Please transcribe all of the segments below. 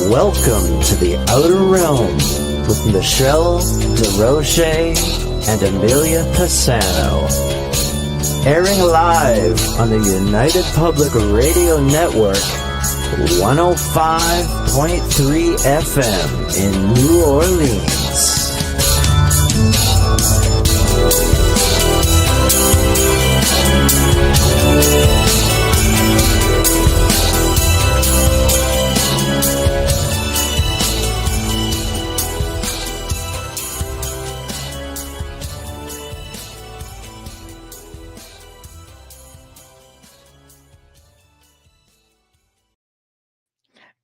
Welcome to the Outer Realm with MicheleDerocher and Amelia Pisano. Airing live on the United Public Radio Network, 105.3 FM in New Orleans.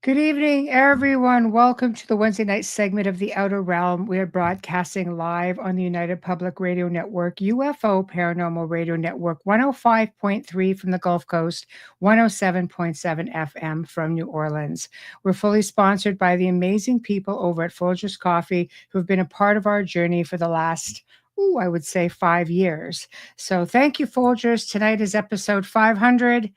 Good evening, everyone. Welcome to the Wednesday night segment of The Outer Realm. We are broadcasting live on the United Public Radio Network, UFO Paranormal Radio Network, 105.3 from the Gulf Coast, 107.7 FM from New Orleans. We're fully sponsored by the amazing people over at Folgers Coffee who have been a part of our journey for the last, I would say 5 years. So thank you, Folgers. Tonight is episode 500.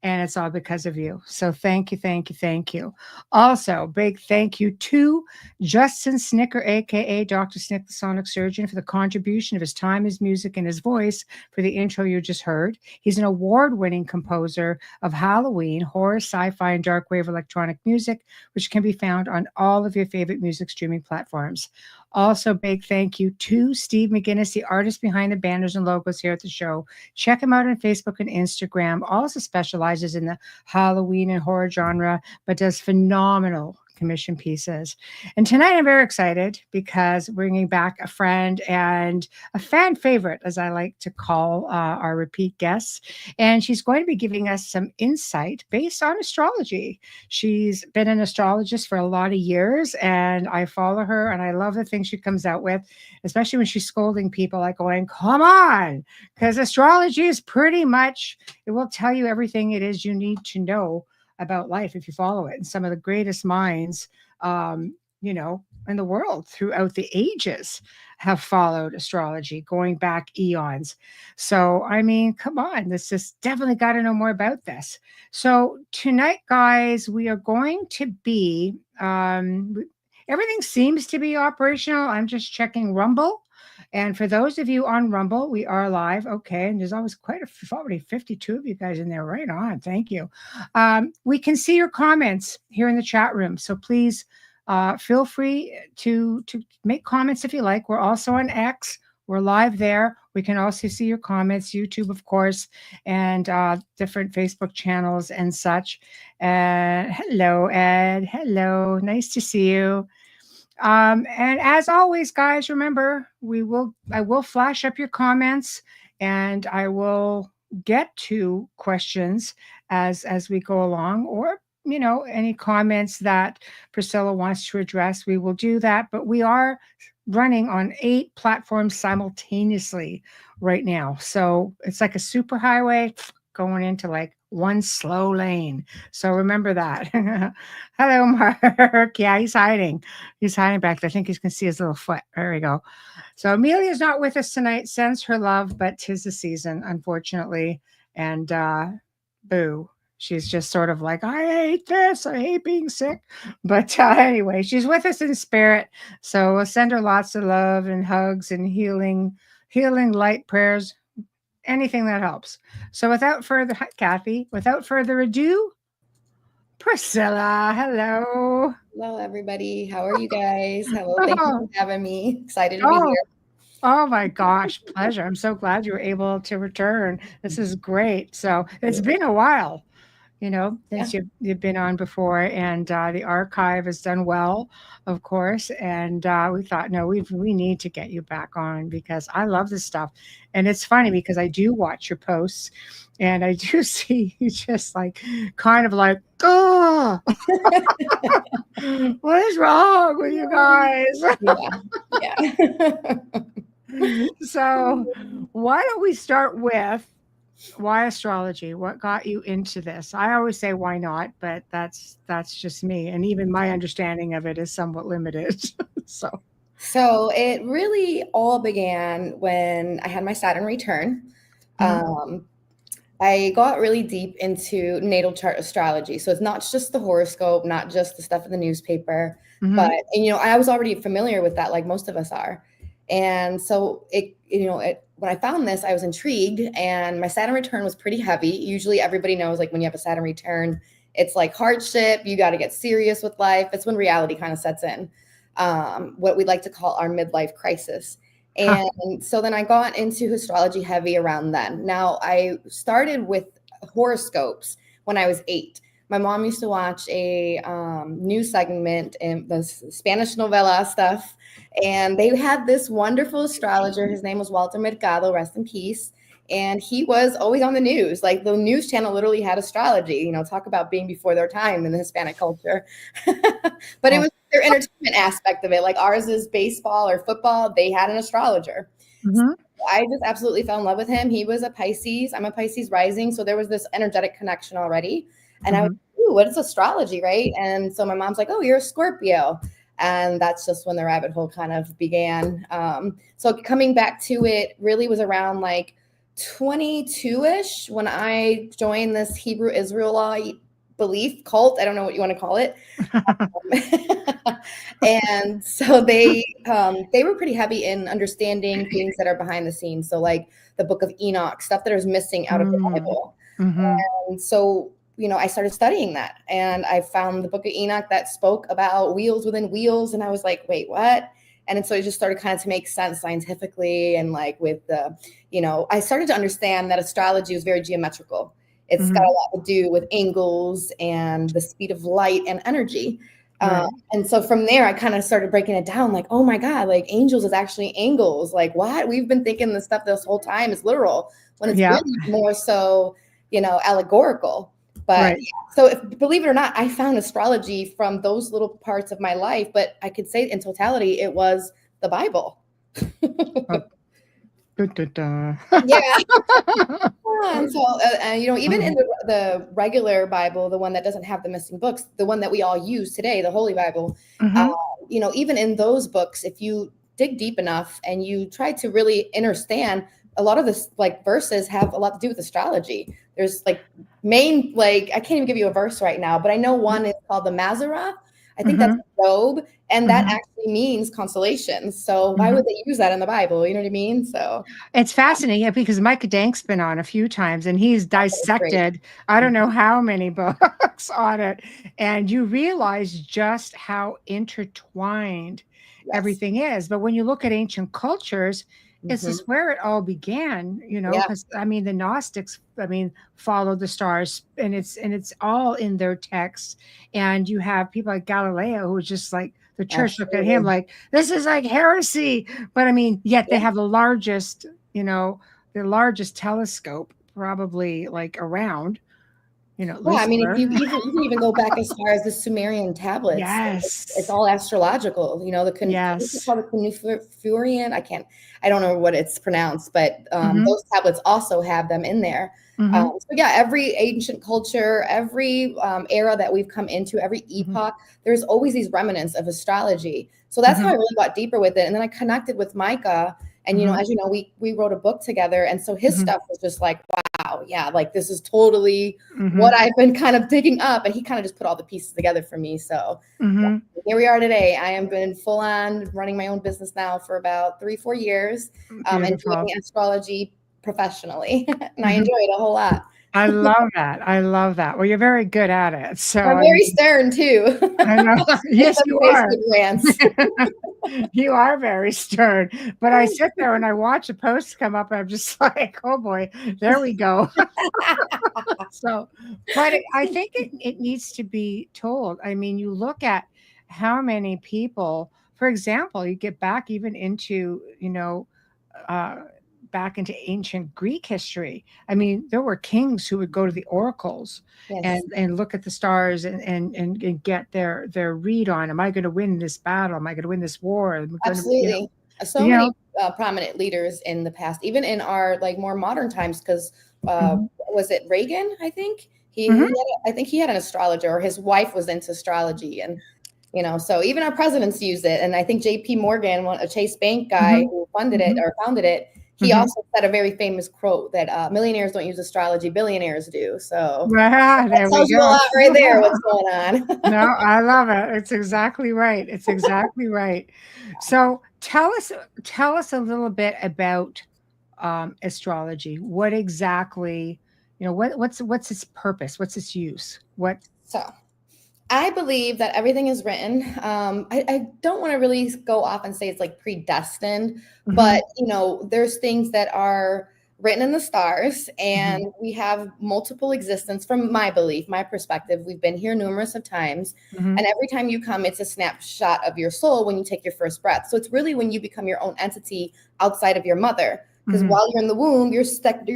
And it's all because of you. So thank you, thank you, thank you. Also, big thank you to Justin Snicker, a.k.a. Dr. Snick, the Sonic Surgeon, for the contribution of his time, his music, and his voice for the intro you just heard. He's an award-winning composer of Halloween, horror, sci-fi, and dark wave electronic music, which can be found on all of your favorite music streaming platforms. Also, big thank you to Steve McGinnis, the artist behind the banners and logos here at the show. Check him out on Facebook and Instagram. Also specializes in the Halloween and horror genre, but does phenomenal commission pieces. And tonight I'm very excited because we're bringing back a friend and a fan favorite, as I like to call our repeat guests. And she's going to be giving us some insight based on astrology. She's been an astrologist for a lot of years, and I follow her and I love the things she comes out with, especially when she's scolding people, like going, come on, because astrology is pretty much, it will tell you everything it is you need to know about life if you follow it. And some of the greatest minds, in the world throughout the ages have followed astrology going back eons. So, I mean, come on, this is definitely got to know more about this. So tonight, guys, we are going to be, everything seems to be operational. I'm just checking Rumble. And for those of you on Rumble, we are live. Okay. And there's always already 52 of you guys in there. Right on. Thank you. We can see your comments here in the chat room. So please feel free to make comments if you like. We're also on X. We're live there. We can also see your comments, YouTube, of course, and different Facebook channels and such. Hello, Ed. Hello. Nice to see you. And as always, guys, remember, I will flash up your comments and I will get to questions as we go along, or, any comments that Priscilla wants to address, we will do that. But we are running on 8 platforms simultaneously right now. So it's like a superhighway going into like one slow lane. So remember that. Hello, Mark. Yeah, he's hiding. He's hiding back there. I think you can see his little foot. There we go. So Amelia's not with us tonight. Sends her love, but 'tis the season, unfortunately. And boo. She's just sort of like, I hate this. I hate being sick. But anyway, she's with us in spirit. So we'll send her lots of love and hugs and healing light prayers. Anything that helps. So hi, Kathy, without further ado, Priscilla, hello. Hello, everybody. How are you guys? Hello, thank you for having me. Excited to be here. Oh my gosh, pleasure. I'm so glad you were able to return. This is great. So it's been a while, since you've been on before, and the archive has done well, of course. And we thought, no, we need to get you back on because I love this stuff. And it's funny because I do watch your posts and I do see you just like, kind of like, oh, what is wrong with you guys? Yeah. So why don't we start with, why astrology? What got you into this? I always say why not, but that's just me, and even my understanding of it is somewhat limited. So it really all began when I had my Saturn return. I got really deep into natal chart astrology. So it's not just the horoscope, not just the stuff in the newspaper, but, and, I was already familiar with that, like most of us are. And so when I found this, I was intrigued, and my Saturn return was pretty heavy. Usually everybody knows, like, when you have a Saturn return, it's like hardship. You got to get serious with life. It's when reality kind of sets in, what we like to call our midlife crisis. And so then I got into astrology heavy around then. Now, I started with horoscopes when I was 8. My mom used to watch a news segment in the Spanish novela stuff, and they had this wonderful astrologer. His name was Walter Mercado, rest in peace. And he was always on the news. Like, the news channel literally had astrology, talk about being before their time in the Hispanic culture. But it was their entertainment aspect of it. Like, ours is baseball or football. They had an astrologer. So I just absolutely fell in love with him. He was a Pisces. I'm a Pisces rising. So there was this energetic connection already. And I was like, ooh, what is astrology, right? And so my mom's like, oh, you're a Scorpio. And that's just when the rabbit hole kind of began. So coming back to it really was around like 22-ish when I joined this Hebrew Israelite belief cult. I don't know what you want to call it. And so they were pretty heavy in understanding things that are behind the scenes. So like the book of Enoch, stuff that is missing out of the Bible. And so, I started studying that, and I found the book of Enoch that spoke about wheels within wheels. And I was like, wait, what? And so it just started kind of to make sense scientifically. And like with the, I started to understand that astrology was very geometrical. It's got a lot to do with angles and the speed of light and energy. And so from there, I kind of started breaking it down, like, oh my God, like angels is actually angles. Like, what? We've been thinking this stuff this whole time is literal, when it's really more so, allegorical. But so believe it or not, I found astrology from those little parts of my life, but I could say in totality, it was the Bible. Yeah. And so, even in the regular Bible, the one that doesn't have the missing books, the one that we all use today, the Holy Bible, even in those books, if you dig deep enough and you try to really understand, a lot of this, like, verses have a lot to do with astrology. There's I can't even give you a verse right now, but I know one is called the Mazarah. I think that's Job, and that actually means constellations. So why would they use that in the Bible? You know what I mean? So it's fascinating because Micah Dank's been on a few times, and he's dissected I don't know how many books on it, and you realize just how intertwined everything is. But when you look at ancient cultures, this is where it all began, because the Gnostics, followed the stars, and it's all in their texts. And you have people like Galileo, who was just like, the church looked at him like, this is like heresy. But yet they have the largest, the largest telescope probably like around. If you even go back as far as the Sumerian tablets, it's all astrological. The Cunufurian, I don't know what it's pronounced, but those tablets also have them in there. So every ancient culture, every era that we've come into, every epoch, there's always these remnants of astrology. So that's how I really got deeper with it. And then I connected with Micah. And, as you know, we wrote a book together. And so his stuff was just like, wow, yeah, like this is totally what I've been kind of digging up. And he kind of just put all the pieces together for me. So here we are today. I have been full on running my own business now for about 3-4 years and doing astrology professionally. And I enjoy it a whole lot. I love that. Well, you're very good at it. So I'm very stern too. I know. Yes, you are. You are very stern. But I sit there and I watch the posts come up and I'm just like, oh boy, there we go. So, but I think it needs to be told. You look at how many people, for example, you get back even into, back into ancient Greek history. There were kings who would go to the oracles and look at the stars and get their read on, am I going to win this battle? Am I going to win this war? Absolutely. So many prominent leaders in the past, even in our more modern times, because was it Reagan? I think I think he had an astrologer, or his wife was into astrology, and so even our presidents use it. And I think J.P. Morgan, a Chase Bank guy who funded it or founded it, he also said a very famous quote that millionaires don't use astrology, billionaires do. So that There tells we you a go. lot right there, what's going on. No, I love it. It's exactly right. It's exactly right. So tell us a little bit about astrology. What exactly, what's its purpose? What's its use? So I believe that everything is written. I don't want to really go off and say it's like predestined, but there's things that are written in the stars, and we have multiple existence from my belief, my perspective. We've been here numerous of times, and every time you come, it's a snapshot of your soul when you take your first breath. So it's really when you become your own entity outside of your mother, because while you're in the womb, you're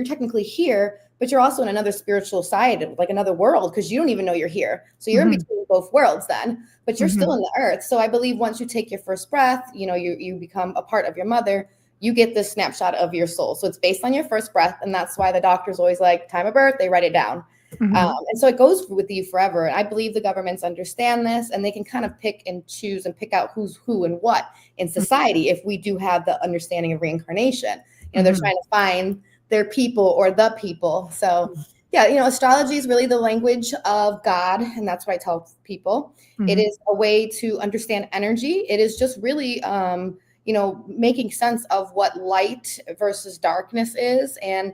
technically here, but you're also in another spiritual side, like another world, because you don't even know you're here. So you're in between both worlds then, but you're still in the earth. So I believe once you take your first breath, you become a part of your mother, you get this snapshot of your soul. So it's based on your first breath. And that's why the doctor's always like, time of birth, they write it down. And so it goes with you forever. And I believe the governments understand this, and they can kind of pick and choose and pick out who's who and what in society if we do have the understanding of reincarnation. They're trying to find their people or the people. So yeah, astrology is really the language of God. And that's what I tell people. It is a way to understand energy. It is just really, making sense of what light versus darkness is, and,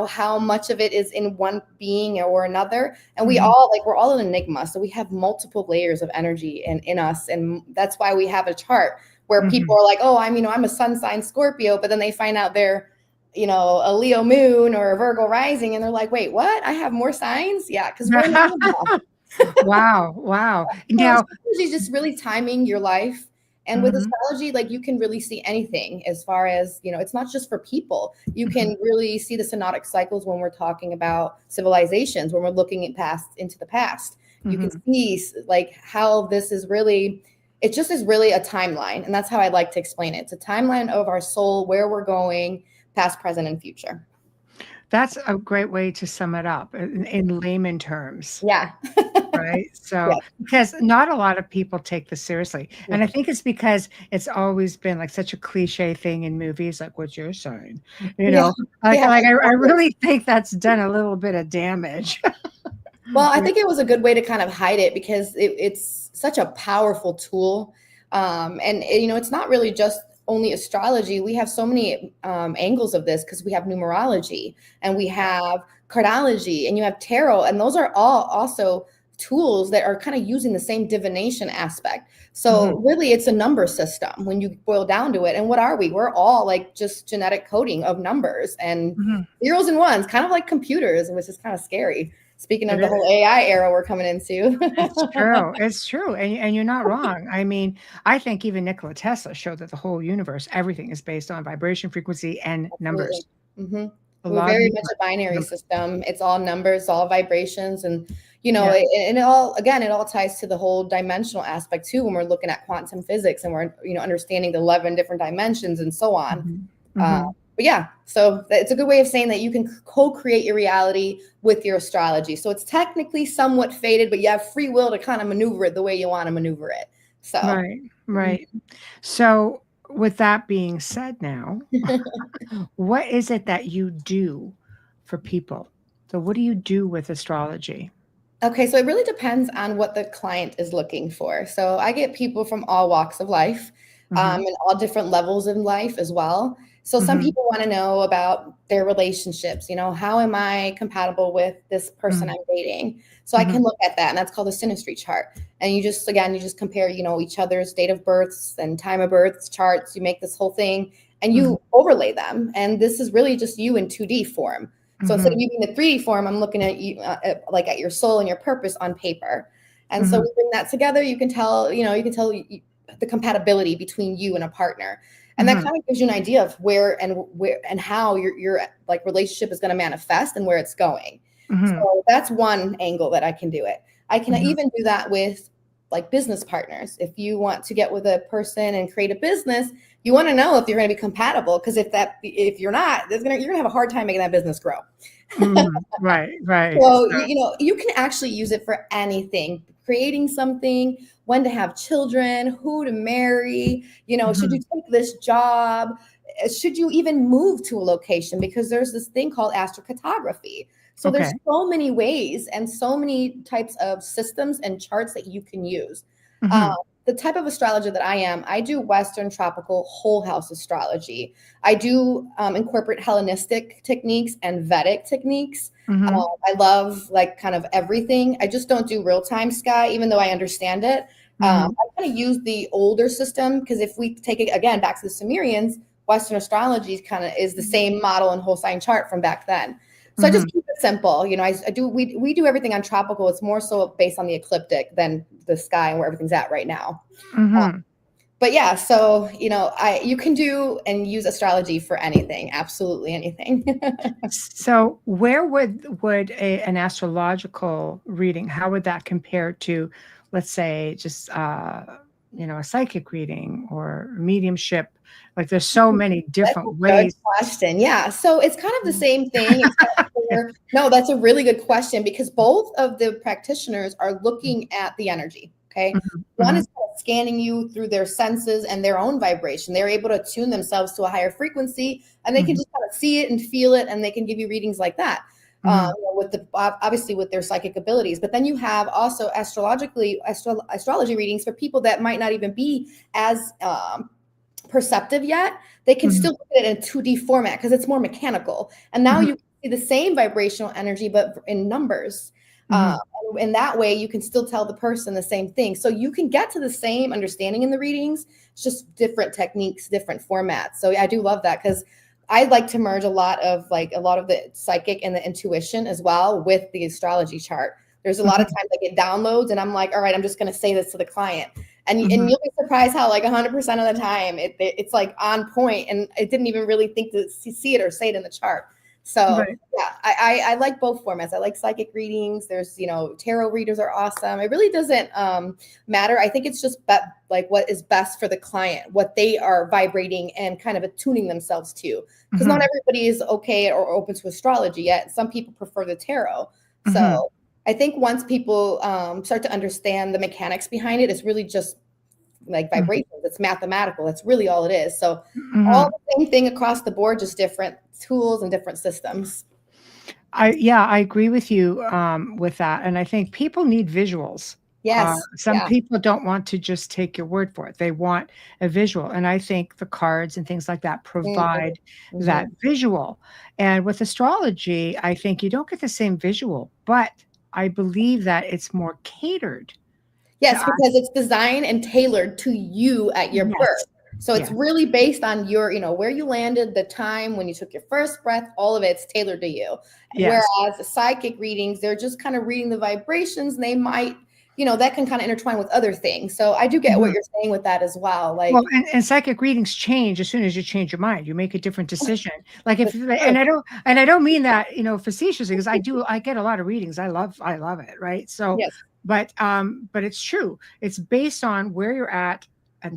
how much of it is in one being or another. And we're all an enigma. So we have multiple layers of energy in us. And that's why we have a chart where people are like, oh, I'm a sun sign Scorpio, but then they find out they're, a Leo moon or a Virgo rising. And they're like, wait, what? I have more signs? Yeah. Cause we're Wow. Now, astrology is just really timing your life. And with astrology, like, you can really see anything as far as, it's not just for people. You can really see the synodic cycles when we're talking about civilizations, when we're looking into the past. You can see like how this is really, it just is really a timeline. And that's how I like to explain it. It's a timeline of our soul, where we're going, past, present, and future. That's a great way to sum it up in layman terms. Yeah. Right. So, because not a lot of people take this seriously. And I think it's because it's always been like such a cliche thing in movies, like, what's your sign? I really think that's done a little bit of damage. Well, I think it was a good way to kind of hide it, because it's such a powerful tool. It's not really just only astrology. We have so many angles of this, because we have numerology, and we have cardology, and you have tarot, and those are all also tools that are kind of using the same divination aspect. So really, it's a number system when you boil down to it. And what are we? We're all like just genetic coding of numbers and zeros and ones, kind of like computers, which is kind of scary. Speaking of the whole AI era we're coming into. It's true. And you're not wrong. I mean, I think even Nikola Tesla showed that the whole universe, everything is based on vibration, frequency, and numbers. We're very much a binary system. It's all numbers, all vibrations. And, it all ties to the whole dimensional aspect too, when we're looking at quantum physics and we're, understanding the 11 different dimensions and so on. But yeah, so it's a good way of saying that you can co-create your reality with your astrology. So it's technically somewhat fated, but you have free will to kind of maneuver it the way you want to maneuver it. So right. So with that being said, now, what is it that you do for people? So what do you do with astrology? Okay, so it really depends on what the client is looking for. So I get people from all walks of life, and all different levels in life as well. So some people want to know about their relationships. How am I compatible with this person I'm dating? So I can look at that, and that's called a synastry chart. And you just compare, each other's date of births and time of births charts. You make this whole thing, and you overlay them. And this is really just you in 2D form. So instead of you being the 3D form, I'm looking at you at your soul and your purpose on paper. And so we bring that together. You can tell the compatibility between you and a partner. And that kind of gives you an idea of where and how your like relationship is going to manifest and where it's going. So that's one angle that I can do it. I can even do that with like business partners. If you want to get with a person and create a business, you want to know if you're going to be compatible, because if you're not, you're going to have a hard time making that business grow. Right. So you can actually use it for anything. Creating something, when to have children, who to marry, should you take this job, should you even move to a location? Because there's this thing called astrocartography. So there's so many ways and so many types of systems and charts that you can use. The type of astrologer that I am, I do Western tropical whole house astrology. I do incorporate Hellenistic techniques and Vedic techniques. I love like kind of everything. I just don't do real-time sky, even though I understand it. I kind of use the older system because if we take it again back to the Sumerians, Western astrology kind of is the same model and whole sign chart from back then. So I just keep it simple. You know, we do everything on tropical. It's more so based on the ecliptic than the sky and where everything's at right now. But yeah, so, you know, you can do and use astrology for anything, absolutely anything. So where would an astrological reading, how would that compare to, let's say, just, you know, a psychic reading or mediumship? Like there's so many different ways. Good question. Yeah. So it's kind of the same thing. No, that's a really good question because both of the practitioners are looking at the energy. Okay. One is kind of scanning you through their senses and their own vibration. They're able to attune themselves to a higher frequency and they can just kind of see it and feel it. And they can give you readings like that. You know, with the obviously with their psychic abilities, but then you have also astrology readings for people that might not even be as perceptive yet. They can still look at it in 2D format because it's more mechanical. And now you can see the same vibrational energy, but in numbers. And in that way, you can still tell the person the same thing. So you can get to the same understanding in the readings. It's just different techniques, different formats. So yeah, I do love that because I like to merge a lot of the psychic and the intuition as well with the astrology chart. There's a lot of times I get downloads and I'm like, all right, I'm just going to say this to the client. And you'll be surprised how like 100% of the time it's like on point and I didn't even really think to see it or say it in the chart. So yeah, I like both formats. I like psychic readings. There's, you know, tarot readers are awesome. It really doesn't matter. I think it's just like what is best for the client, what they are vibrating and kind of attuning themselves to. Because not everybody is okay or open to astrology yet. Some people prefer the tarot. So I think once people start to understand the mechanics behind it, it's really just like vibrations. It's mathematical. That's really all it is. So all the same thing across the board, just different tools and different systems. I agree with you with that. And I think people need visuals. Yes. Some people don't want to just take your word for it. They want a visual. And I think the cards and things like that provide that visual. And with astrology, I think you don't get the same visual, but I believe that it's more catered. Yes, because it's designed and tailored to you at your birth. So it's really based on your, you know, where you landed, the time when you took your first breath, all of it's tailored to you. Whereas the psychic readings, they're just kind of reading the vibrations and they might, you know, that can kind of intertwine with other things. So I do get what you're saying with that as well. Like, well, and psychic readings change as soon as you change your mind. You make a different decision. Like if, and I don't mean that, you know, facetiously, because I get a lot of readings. I love it. Right. So, but it's true. It's based on where you're at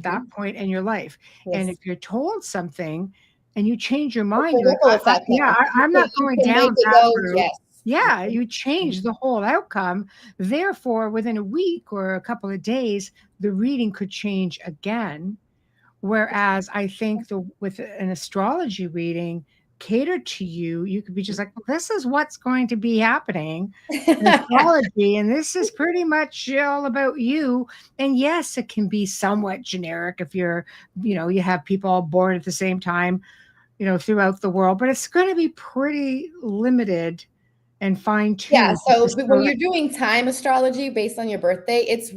that point in your life. And if you're told something and you change your mind, I'm not going down that route. Yeah, you change the whole outcome. Therefore, within a week or a couple of days, the reading could change again. Whereas I think with an astrology reading catered to you, you could be just like, well, this is what's going to be happening in astrology, and this is pretty much all about you. And yes, it can be somewhat generic if you're, you know, you have people all born at the same time, you know, throughout the world, but it's going to be pretty limited and fine-tuned. Yeah, so when you're doing time astrology based on your birthday, it's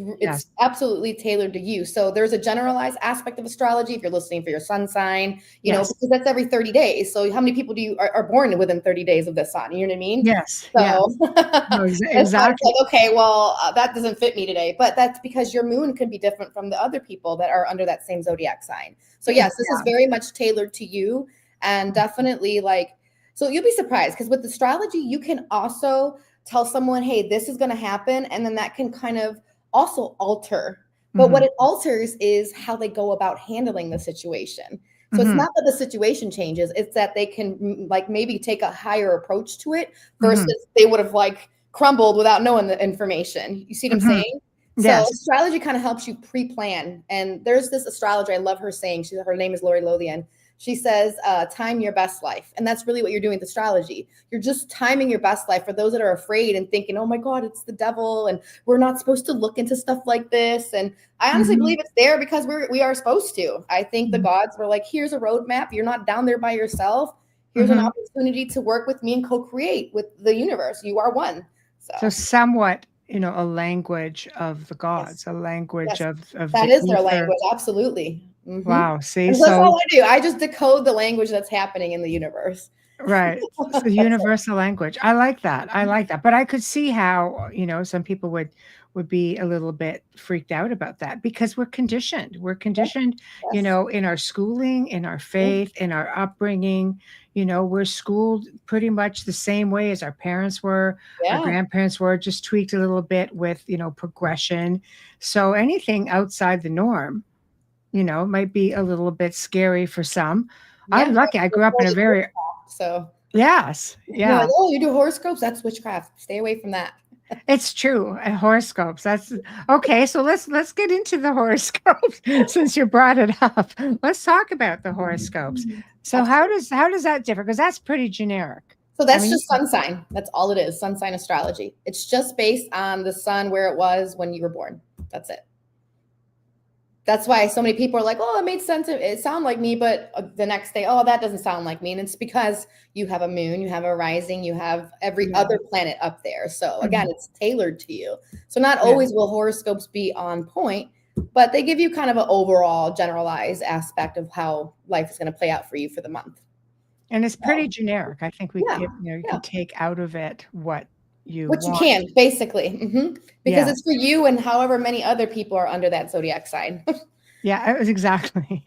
absolutely tailored to you. So there's a generalized aspect of astrology if you're listening for your sun sign, you know, because that's every 30 days. So how many people are born within 30 days of the sun? You know what I mean? Yes. So no, exactly. Like, okay, well, that doesn't fit me today. But that's because your moon could be different from the other people that are under that same zodiac sign. So yes, this is very much tailored to you, and definitely like, so you'll be surprised because with astrology, you can also tell someone, hey, this is going to happen. And then that can kind of also alter. But what it alters is how they go about handling the situation. So it's not that the situation changes. It's that they can like maybe take a higher approach to it versus they would have like crumbled without knowing the information. You see what I'm saying? So astrology kind of helps you pre-plan. And there's this astrologer, I love her saying, her name is Lori Lothian. She says, time your best life. And that's really what you're doing with astrology. You're just timing your best life for those that are afraid and thinking, oh my God, it's the devil. And we're not supposed to look into stuff like this. And I honestly believe it's there because we are supposed to. I think the gods were like, here's a roadmap. You're not down there by yourself. Here's an opportunity to work with me and co-create with the universe. You are one. So somewhat, a language of the gods, a language of that is their language. Absolutely. Wow. See, and that's all I do. I just decode the language that's happening in the universe. Right. It's the universal language. I like that. I like that. But I could see how, some people would be a little bit freaked out about that because we're conditioned. We're conditioned, in our schooling, in our faith, in our upbringing. We're schooled pretty much the same way as our parents were, our grandparents were, just tweaked a little bit with, progression. So anything outside the norm, might be a little bit scary for some. I'm lucky. I grew up in a very yes. Yeah. Like, oh, you do horoscopes? That's witchcraft. Stay away from that. It's true. Horoscopes. That's okay. So let's get into the horoscopes since you brought it up. Let's talk about the horoscopes. So how does that differ? Because that's pretty generic. So that's just sun sign. That's all it is. Sun sign astrology. It's just based on the sun where it was when you were born. That's it. That's why so many people are like, oh, it made sense. It sounded like me. But the next day, oh, that doesn't sound like me. And it's because you have a moon, you have a rising, you have every other planet up there. So again, it's tailored to you. So not always will horoscopes be on point, but they give you kind of an overall generalized aspect of how life is going to play out for you for the month. And it's pretty generic. I think you can take out of it what you can, basically. Because it's for you and however many other people are under that zodiac sign. Yeah, it was exactly.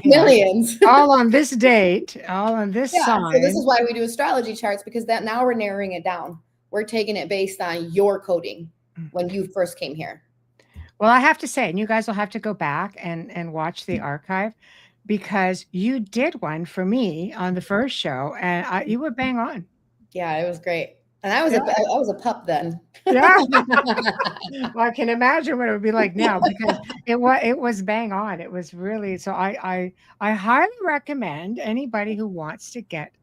Millions. All on this date, all on this sign. So this is why we do astrology charts, because that now we're narrowing it down. We're taking it based on your coding when you first came here. Well, I have to say, and you guys will have to go back and watch the archive, because you did one for me on the first show, and you were bang on. Yeah, it was great. And I was a pup then. Yeah. Well, I can imagine what it would be like now, because it was bang on. It was really, so I highly recommend anybody who wants to get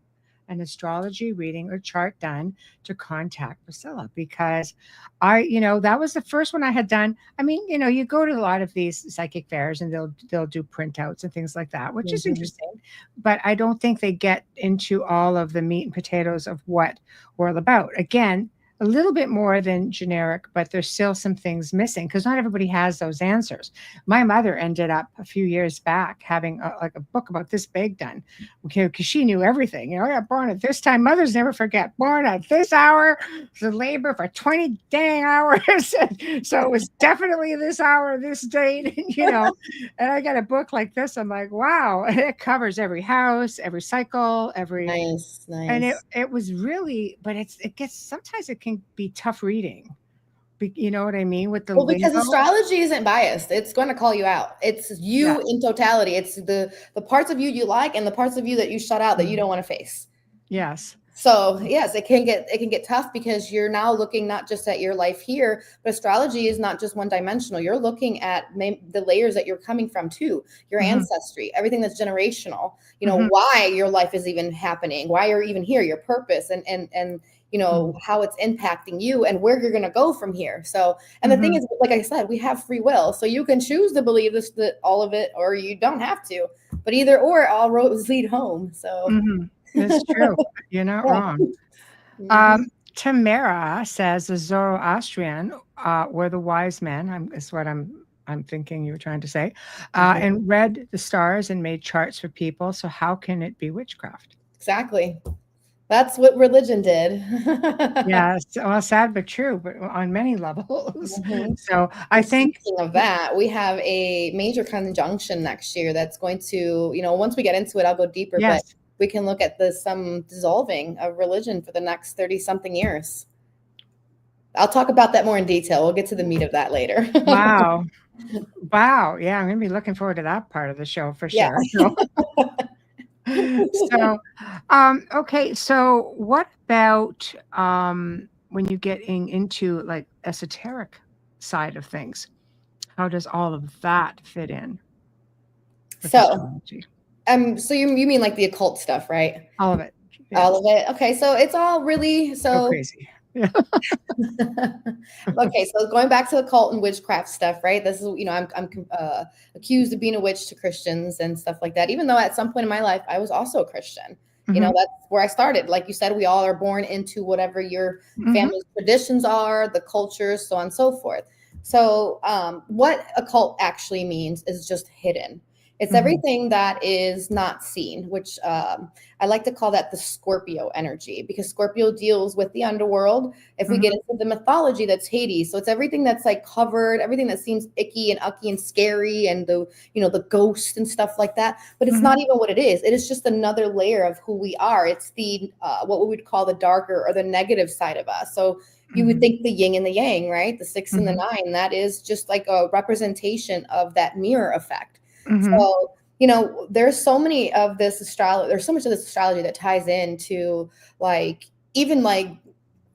an astrology reading or chart done to contact Priscilla, because that was the first one I had done. I mean, you go to a lot of these psychic fairs and they'll do printouts and things like that, which is interesting, but I don't think they get into all of the meat and potatoes of what we're all about. Again, a little bit more than generic, but there's still some things missing because not everybody has those answers. My mother ended up a few years back having a book about this big done, because she knew everything. I got born at this time. Mothers never forget. Born at this hour, the labor for 20 dang hours. So it was definitely this hour, this date, and I got a book like this. I'm like, wow, it covers every house, every cycle, every nice. And it was really, but sometimes it can be tough reading. You know what I mean? With the because astrology isn't biased. It's going to call you out. It's you in totality. It's the parts of you like and the parts of you that you shut out that you don't want to face. Yes. So yes, it can get tough because you're now looking not just at your life here, but astrology is not just one dimensional. You're looking at the layers that you're coming from too, your ancestry, everything that's generational, why your life is even happening, why you're even here, your purpose and how it's impacting you and where you're going to go from here. So, and the thing is, like I said, we have free will. So you can choose to believe all of it, or you don't have to, but either or, all roads lead home. So it's true. You're not wrong. Tamara says the Zoroastrian were the wise men. Is what I'm thinking you were trying to say, and read the stars and made charts for people. So how can it be witchcraft? Exactly. That's what religion did. Yes, well, sad but true, but on many levels. So I think speaking of that, we have a major conjunction next year that's going to, once we get into it, I'll go deeper, but we can look at some dissolving of religion for the next 30-something years. I'll talk about that more in detail. We'll get to the meat of that later. Wow. Yeah, I'm going to be looking forward to that part of the show for sure. So, okay. So what about when you get into like esoteric side of things? How does all of that fit in? So So you mean like the occult stuff, right? All of it. Yes. All of it. Okay, so it's all really so crazy. Yeah. Okay, so going back to the occult and witchcraft stuff, right? This is, I'm accused of being a witch to Christians and stuff like that. Even though at some point in my life I was also a Christian. That's where I started. Like you said, we all are born into whatever your family's traditions are, the cultures, so on and so forth. So what occult actually means is just hidden. It's everything that is not seen, which I like to call that the Scorpio energy, because Scorpio deals with the underworld. If we get into the mythology, that's Hades. So it's everything that's like covered, everything that seems icky and ucky and scary, and the ghost and stuff like that. But it's not even what it is. It is just another layer of who we are. It's the what we would call the darker or the negative side of us. So you would think the yin and the yang, right? The 6 and the 9. That is just like a representation of that mirror effect. So, there's so many of this astrology. There's so much of this astrology that ties into like, even like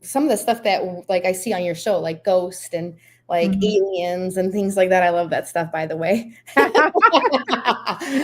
some of the stuff that like I see on your show, like ghost and like aliens and things like that. I love that stuff, by the way.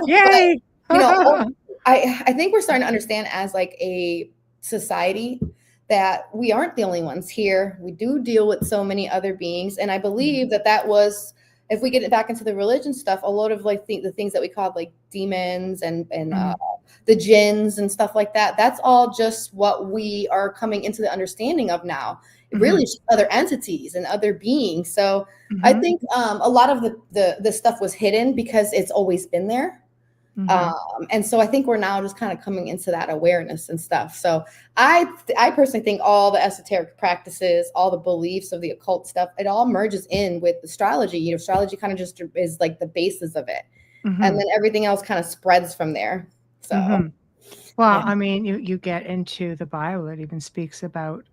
Yay! But, I think we're starting to understand as like a society that we aren't the only ones here. We do deal with so many other beings. And I believe that was, if we get it back into the religion stuff, a lot of like the things that we call like demons and the jinns and stuff like that, that's all just what we are coming into the understanding of now. Really just other entities and other beings. So I think a lot of the stuff was hidden because it's always been there. And so I think we're now just kind of coming into that awareness and stuff. So I personally think all the esoteric practices, all the beliefs of the occult stuff, it all merges in with astrology. Astrology kind of just is like the basis of it. And then everything else kind of spreads from there. So, well, yeah. I mean, you get into the Bible, it even speaks about,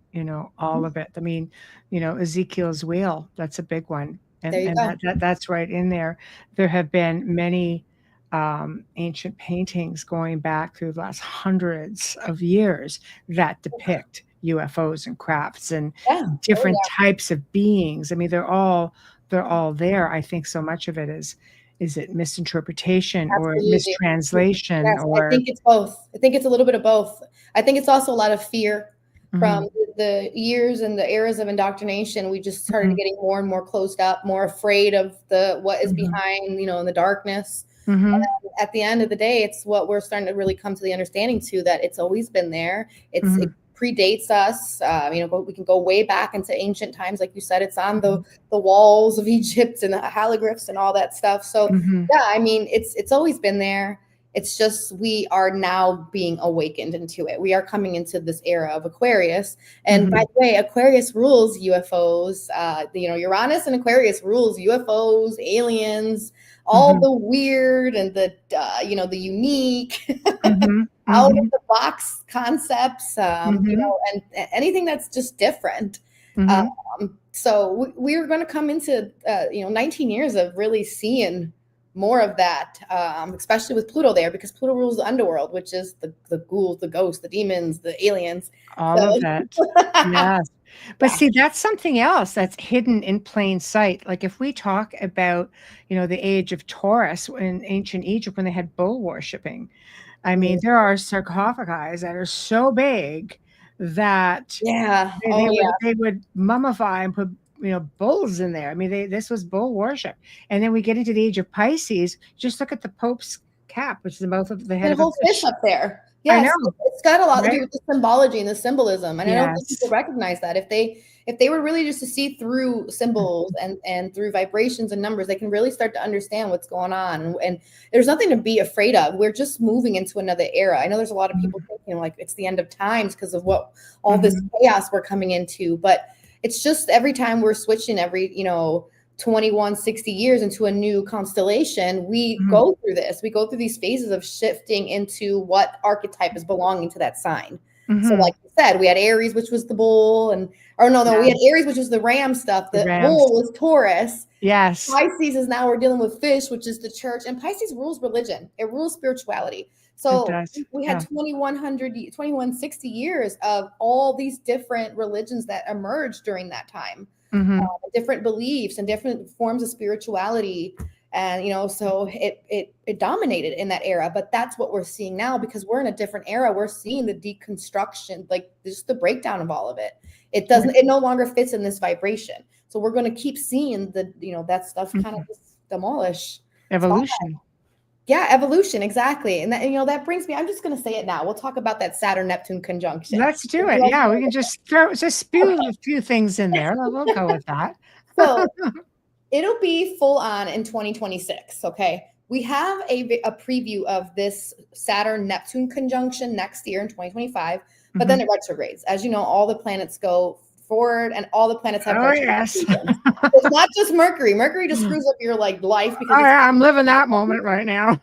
all of it. I mean, Ezekiel's wheel, that's a big one. And that's right in there. There have been many ancient paintings going back through the last hundreds of years that depict UFOs and crafts and different types of beings. I mean, they're all there. I think so much of it is it misinterpretation or mistranslation? Yes, or I think it's both. I think it's a little bit of both. I think it's also a lot of fear from the years and the eras of indoctrination. We just started getting more and more closed up, more afraid of what is behind, in the darkness. And at the end of the day, it's what we're starting to really come to the understanding to, that it's always been there. It predates us. We can go way back into ancient times. Like you said, it's on the walls of Egypt and the hieroglyphs and all that stuff. So I mean, it's always been there. It's just we are now being awakened into it. We are coming into this era of Aquarius. And by the way, Aquarius rules UFOs. Uranus and Aquarius rules UFOs, aliens, all the weird and the unique, out of the box concepts, and anything that's just different. So we're going to come into 19 years of really seeing more of that, especially with Pluto there, because Pluto rules the underworld, which is the ghouls, the ghosts, the demons, the aliens, all of that. Yes. But see, that's something else that's hidden in plain sight. Like if we talk about, the age of Taurus in ancient Egypt, when they had bull worshiping, I mean, there are sarcophagi that are so big that they would mummify and put bulls in there. I mean, this was bull worship. And then we get into the age of Pisces. Just look at the Pope's cap, which is the mouth of the head of a whole fish up there. Yes, I know. It's got a lot to do with the symbology and the symbolism. And I don't think people recognize that. If they were really just to see through symbols and through vibrations and numbers, they can really start to understand what's going on. And there's nothing to be afraid of. We're just moving into another era. I know there's a lot of people thinking like it's the end of times because of what all this chaos we're coming into. But it's just every time we're switching every, 21, 60 years into a new constellation, we go through this. We go through these phases of shifting into what archetype is belonging to that sign. So like you said, we had Aries, which was the bull, we had Aries, which was the ram stuff. The bull was Taurus. Yes. Pisces is now we're dealing with fish, which is the church. And Pisces rules religion. It rules spirituality. So we had 2160 years of all these different religions that emerged during that time. Different beliefs and different forms of spirituality. And, so it dominated in that era, but that's what we're seeing now because we're in a different era. We're seeing the deconstruction, like just the breakdown of all of it. It no longer fits in this vibration. So we're going to keep seeing that stuff kind of just demolish. Evolution. Yeah, evolution, exactly. And that, that brings me, I'm just going to say it now. We'll talk about that Saturn-Neptune conjunction. Let's do it. Yeah, we can just spew a few things in there. We'll go with that. So it'll be full on in 2026, okay? We have a preview of this Saturn-Neptune conjunction next year in 2025, but then it retrogrades. As you know, all the planets go forward and all the planets have yes. It's not just Mercury. Mercury just screws up your life because I'm living that moment right now.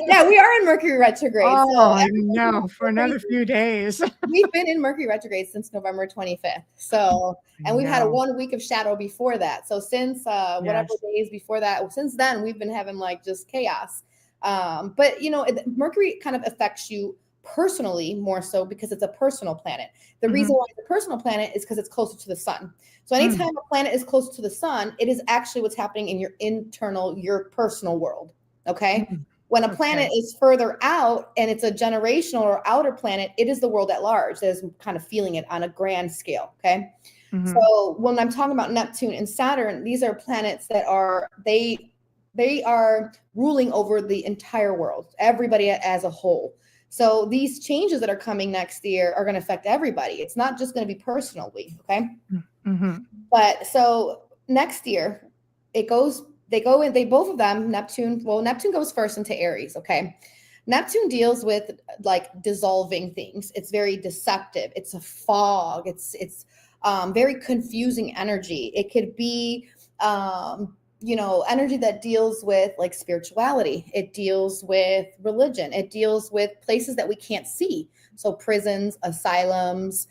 Yeah, we are in Mercury retrograde. Oh, I know, for another few days. We've been in Mercury retrograde since November 25th. So, and we've had a 1 week of shadow before that. So since whatever days before that, since then, we've been having like just chaos. But Mercury kind of affects you personally more so because it's a personal planet. The reason why it's a personal planet is because it's closer to the sun. So anytime a planet is close to the sun, it is actually what's happening in your personal world. Okay. When a planet is further out and it's a generational or outer planet, it is the world at large that is kind of feeling it on a grand scale. Okay. So when I'm talking about Neptune and Saturn, these are planets that they are ruling over the entire world, everybody as a whole. So these changes that are coming next year are going to affect everybody. It's not just going to be personally, okay? But so next year, both of them, Neptune goes first into Aries, okay? Neptune deals with like dissolving things. It's very deceptive. It's a fog. It's very confusing energy. It could be energy that deals with like spirituality. It deals with religion. It deals with places that we can't see. So prisons, asylums,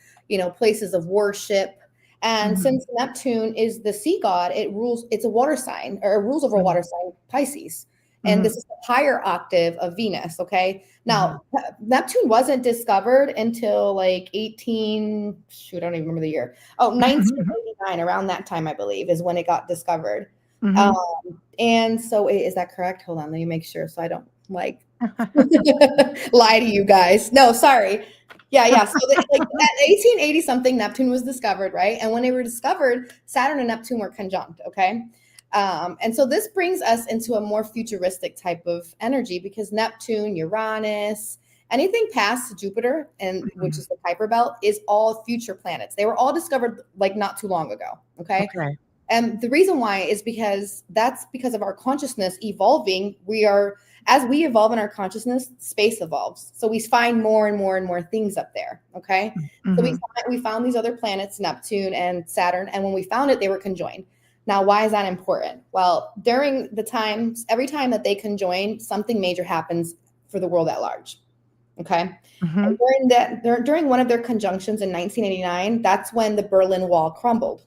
places of worship. And since Neptune is the sea god, it's a water sign, or it rules over a water sign, Pisces. And this is the higher octave of Venus. Okay. Now, Neptune wasn't discovered until like I don't even remember the year. 1989, around that time, I believe, is when it got discovered. And so is that correct? Hold on, let me make sure so I don't like lie to you guys. No, sorry. Yeah. So at 1880 something, Neptune was discovered, right? And when they were discovered, Saturn and Neptune were conjunct. Okay. And so this brings us into a more futuristic type of energy because Neptune, Uranus, anything past Jupiter, and which is the Kuiper Belt, is all future planets. They were all discovered like not too long ago. Okay. And the reason why is because of our consciousness evolving. As we evolve in our consciousness, space evolves. So we find more and more and more things up there. Okay. So we found these other planets, Neptune and Saturn. And when we found it, they were conjoined. Now, why is that important? Well, during every time that they conjoin, something major happens for the world at large. Okay. And during one of their conjunctions in 1989, that's when the Berlin Wall crumbled.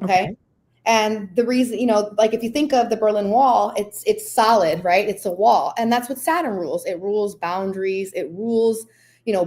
Okay. And the reason, like if you think of the Berlin Wall, it's solid, right? It's a wall. And that's what Saturn rules. It rules boundaries. It rules,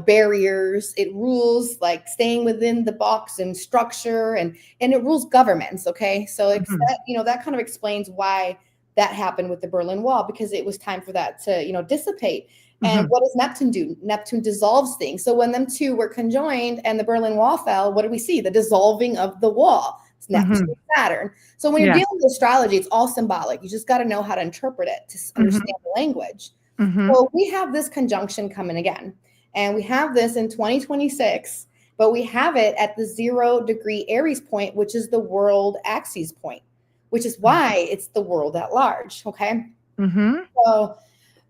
barriers. It rules like staying within the box and structure, and it rules governments. Okay. So it's that kind of explains why that happened with the Berlin Wall, because it was time for that to, dissipate. And what does Neptune do? Neptune dissolves things. So when them two were conjoined and the Berlin Wall fell, what do we see? The dissolving of the wall. It's Neptune and Saturn. So when you're dealing with astrology, it's all symbolic. You just got to know how to interpret it to understand the language. So we have this conjunction coming again. And we have this in 2026, but we have it at the 0 degree Aries point, which is the world axis point, which is why it's the world at large. Okay. So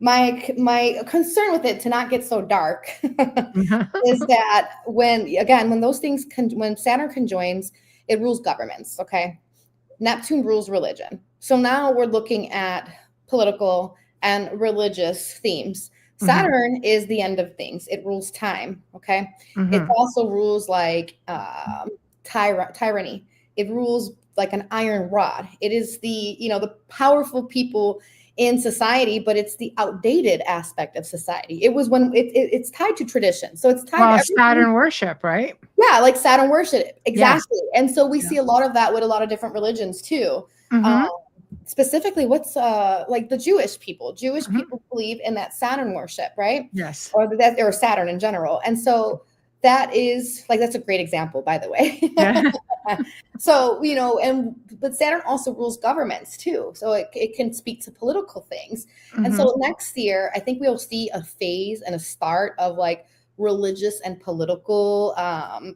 my concern with it, to not get so dark, is that when Saturn conjoins, it rules governments. Okay. Neptune rules religion. So now we're looking at political and religious themes. Saturn is the end of things. It rules time. Okay. It also rules like tyranny. It rules like an iron rod. It is the powerful people in society, but it's the outdated aspect of society. It was when it's tied to tradition. So it's tied to Saturn worship, right? Yeah, like Saturn worship. Exactly. Yeah. And so we see a lot of that with a lot of different religions too. specifically what's like the Jewish people. Jewish people believe in that Saturn worship, right? Yes. Or Saturn in general. And so that is like, that's a great example, by the way. Yeah. So, but Saturn also rules governments too. So it can speak to political things. And so next year, I think we'll see a phase and a start of like religious and political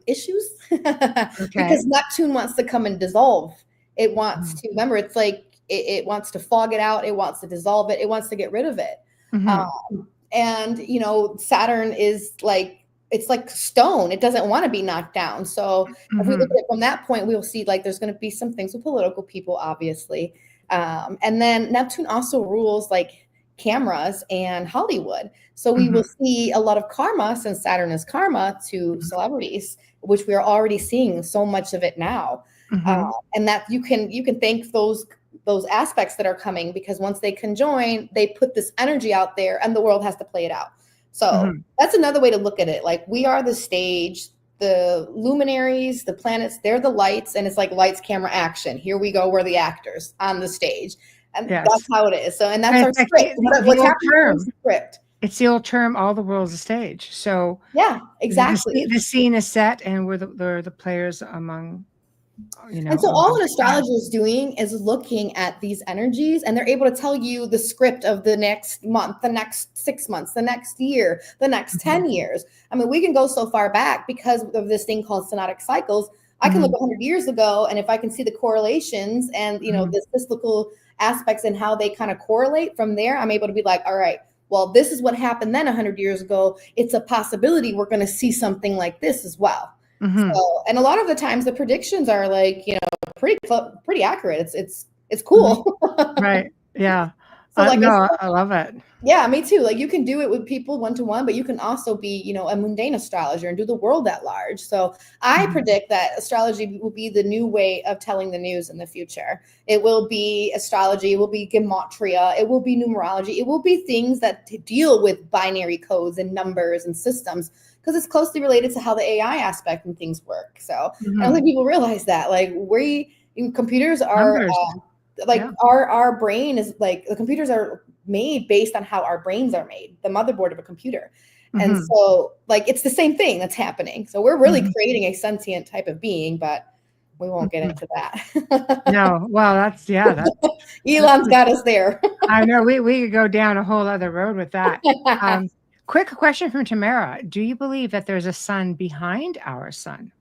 issues because Neptune wants to come and dissolve. It wants to, remember, it's like, it wants to fog it out. It wants to dissolve it. It wants to get rid of it. And, Saturn is like, it's like stone. It doesn't want to be knocked down. So if we look at it from that point, we'll see like there's going to be some things with political people, obviously. And then Neptune also rules like cameras and Hollywood. So we will see a lot of karma, since Saturn is karma, to celebrities, which we are already seeing so much of it now. And that you can thank those aspects that are coming, because once they conjoin, they put this energy out there and the world has to play it out. So that's another way to look at it. Like, we are the stage, the luminaries, the planets, they're the lights, and it's like lights, camera, action. Here we go. We're the actors on the stage. And that's how it is. So, and that's our script. What's happening is the script. It's the old term, all the world's a stage. So yeah, exactly. The scene is set and we're the players among, And so all an astrologer is doing is looking at these energies, and they're able to tell you the script of the next month, the next 6 months, the next year, the next 10 years. I mean, we can go so far back because of this thing called synodic cycles. I can look 100 years ago, and if I can see the correlations and, the cyclical aspects and how they kind of correlate from there, I'm able to be like, all right, well, this is what happened then 100 years ago. It's a possibility we're going to see something like this as well. So, and a lot of the times the predictions are like, pretty accurate. It's cool. Right. Yeah. So I love it. Yeah, me too. Like, you can do it with people one-to-one, but you can also be, a mundane astrologer and do the world at large. So I predict that astrology will be the new way of telling the news in the future. It will be astrology. It will be gematria. It will be numerology. It will be things that deal with binary codes and numbers and systems, because it's closely related to how the AI aspect and things work. So I don't think people realize that. Like, computers are our brain is like, the computers are made based on how our brains are made, the motherboard of a computer. And so like, it's the same thing that's happening. So we're really creating a sentient type of being, but we won't get into that. No. Well, that's Elon's got us there. I know we could go down a whole other road with that. Quick question from Tamara. Do you believe that there's a sun behind our sun?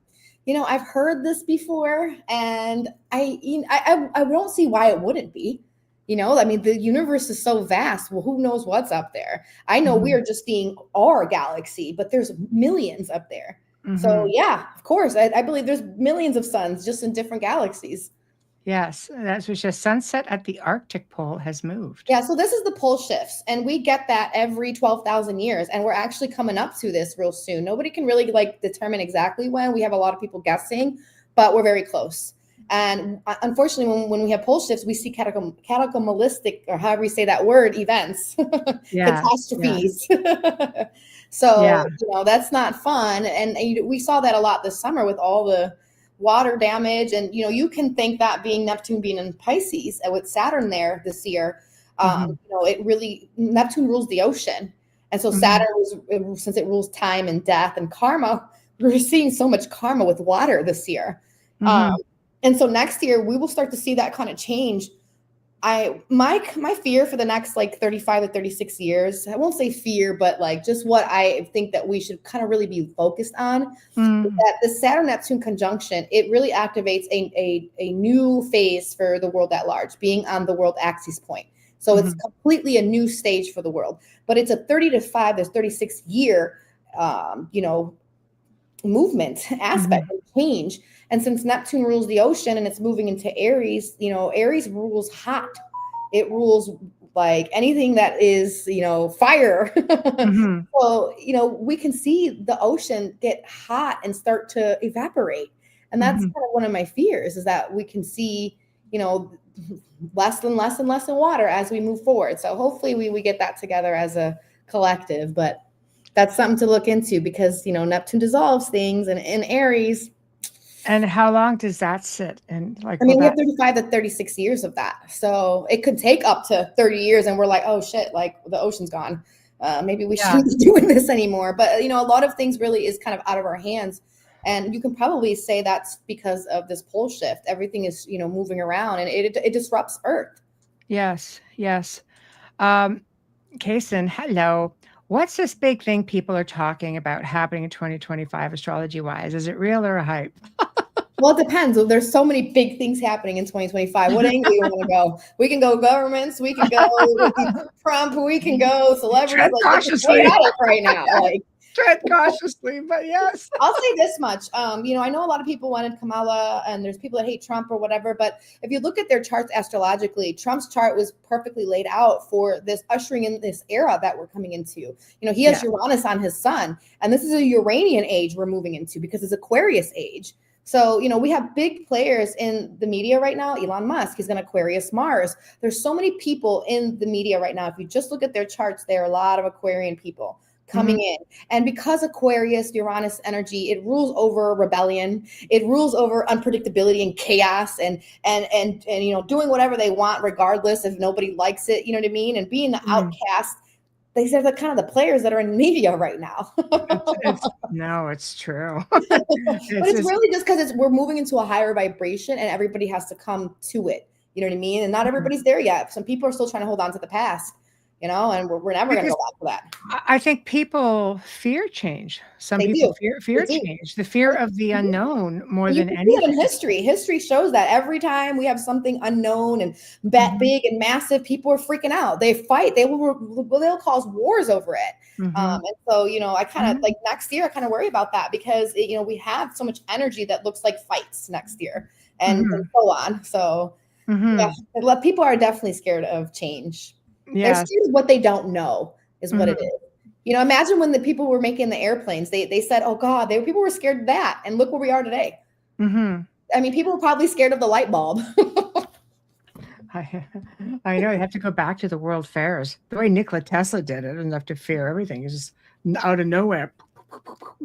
I've heard this before, and I don't see why it wouldn't be. I mean, the universe is so vast. Well, who knows what's up there? I know we are just seeing our galaxy, but there's millions up there. So yeah, of course, I believe there's millions of suns just in different galaxies. Yes, that's what says sunset at the Arctic pole has moved. Yeah, so this is the pole shifts, and we get that every 12,000 years, and we're actually coming up to this real soon. Nobody can really determine exactly when. We have a lot of people guessing, but we're very close. And unfortunately, when we have pole shifts, we see cataclysmic, or however you say that word, events, catastrophes. So, that's not fun. And we saw that a lot this summer with all the water damage. And, you can think that Neptune being in Pisces and with Saturn there this year, Neptune rules the ocean. And so Saturn since it rules time and death and karma, we're seeing so much karma with water this year. And so next year we will start to see that kind of change. My fear for the next 35 to 36 years, I won't say fear, but just what I think that we should kind of really be focused on, is that the Saturn Neptune conjunction, it really activates a new phase for the world at large, being on the world axis point. So it's completely a new stage for the world, but it's a 35 to 36 year, movement aspect and change. And since Neptune rules the ocean and it's moving into Aries, Aries rules hot. It rules anything that is, fire. So, we can see the ocean get hot and start to evaporate. And that's kind of one of my fears, is that we can see, less and less and less in water as we move forward. So hopefully we get that together as a collective, but that's something to look into, because, Neptune dissolves things, and in Aries, And how long does that sit? And like, I mean, we have 35 to 36 years of that. So it could take up to 30 years and we're like, oh shit, like the ocean's gone. Maybe we shouldn't be doing this anymore. But, a lot of things really is kind of out of our hands. And you can probably say that's because of this pole shift. Everything is, moving around and it disrupts Earth. Yes. Kason, hello. What's this big thing people are talking about happening in 2025 astrology-wise? Is it real or a hype? Well, it depends. There's so many big things happening in 2025. What angle you want to go? We can go governments. We can go Trump. We can go celebrities. Tread cautiously. Right now. Tread cautiously, but yes. I'll say this much. I know a lot of people wanted Kamala and there's people that hate Trump or whatever, but if you look at their charts astrologically, Trump's chart was perfectly laid out for this ushering in this era that we're coming into. He has Uranus on his sun, and this is a Uranian age we're moving into because it's Aquarius age. So, we have big players in the media right now. Elon Musk, he's going to Aquarius Mars. There's so many people in the media right now. If you just look at their charts, there are a lot of Aquarian people coming in. And because Aquarius, Uranus energy, it rules over rebellion. It rules over unpredictability and chaos and doing whatever they want, regardless if nobody likes it, you know what I mean? And being the outcast. These are the kind of the players that are in media right now. No, it's true. But it's really just because we're moving into a higher vibration and everybody has to come to it. You know what I mean? And not everybody's there yet. Some people are still trying to hold on to the past, and we're never going to go back to that. I think people fear change. Some people fear change, the fear of the unknown more than anything. In history shows that every time we have something unknown and big and massive, people are freaking out. They fight. They'll cause wars over it. And so, I kind of like next year, I kind of worry about that because, we have so much energy that looks like fights next year and so on. So people are definitely scared of change. They're scared of what they don't know is what it is. Imagine when the people were making the airplanes, they said, oh God, people were scared of that. And look where we are today. I mean, people were probably scared of the light bulb. I know. You have to go back to the world fairs. The way Nikola Tesla did it, enough to fear everything. It's just out of nowhere.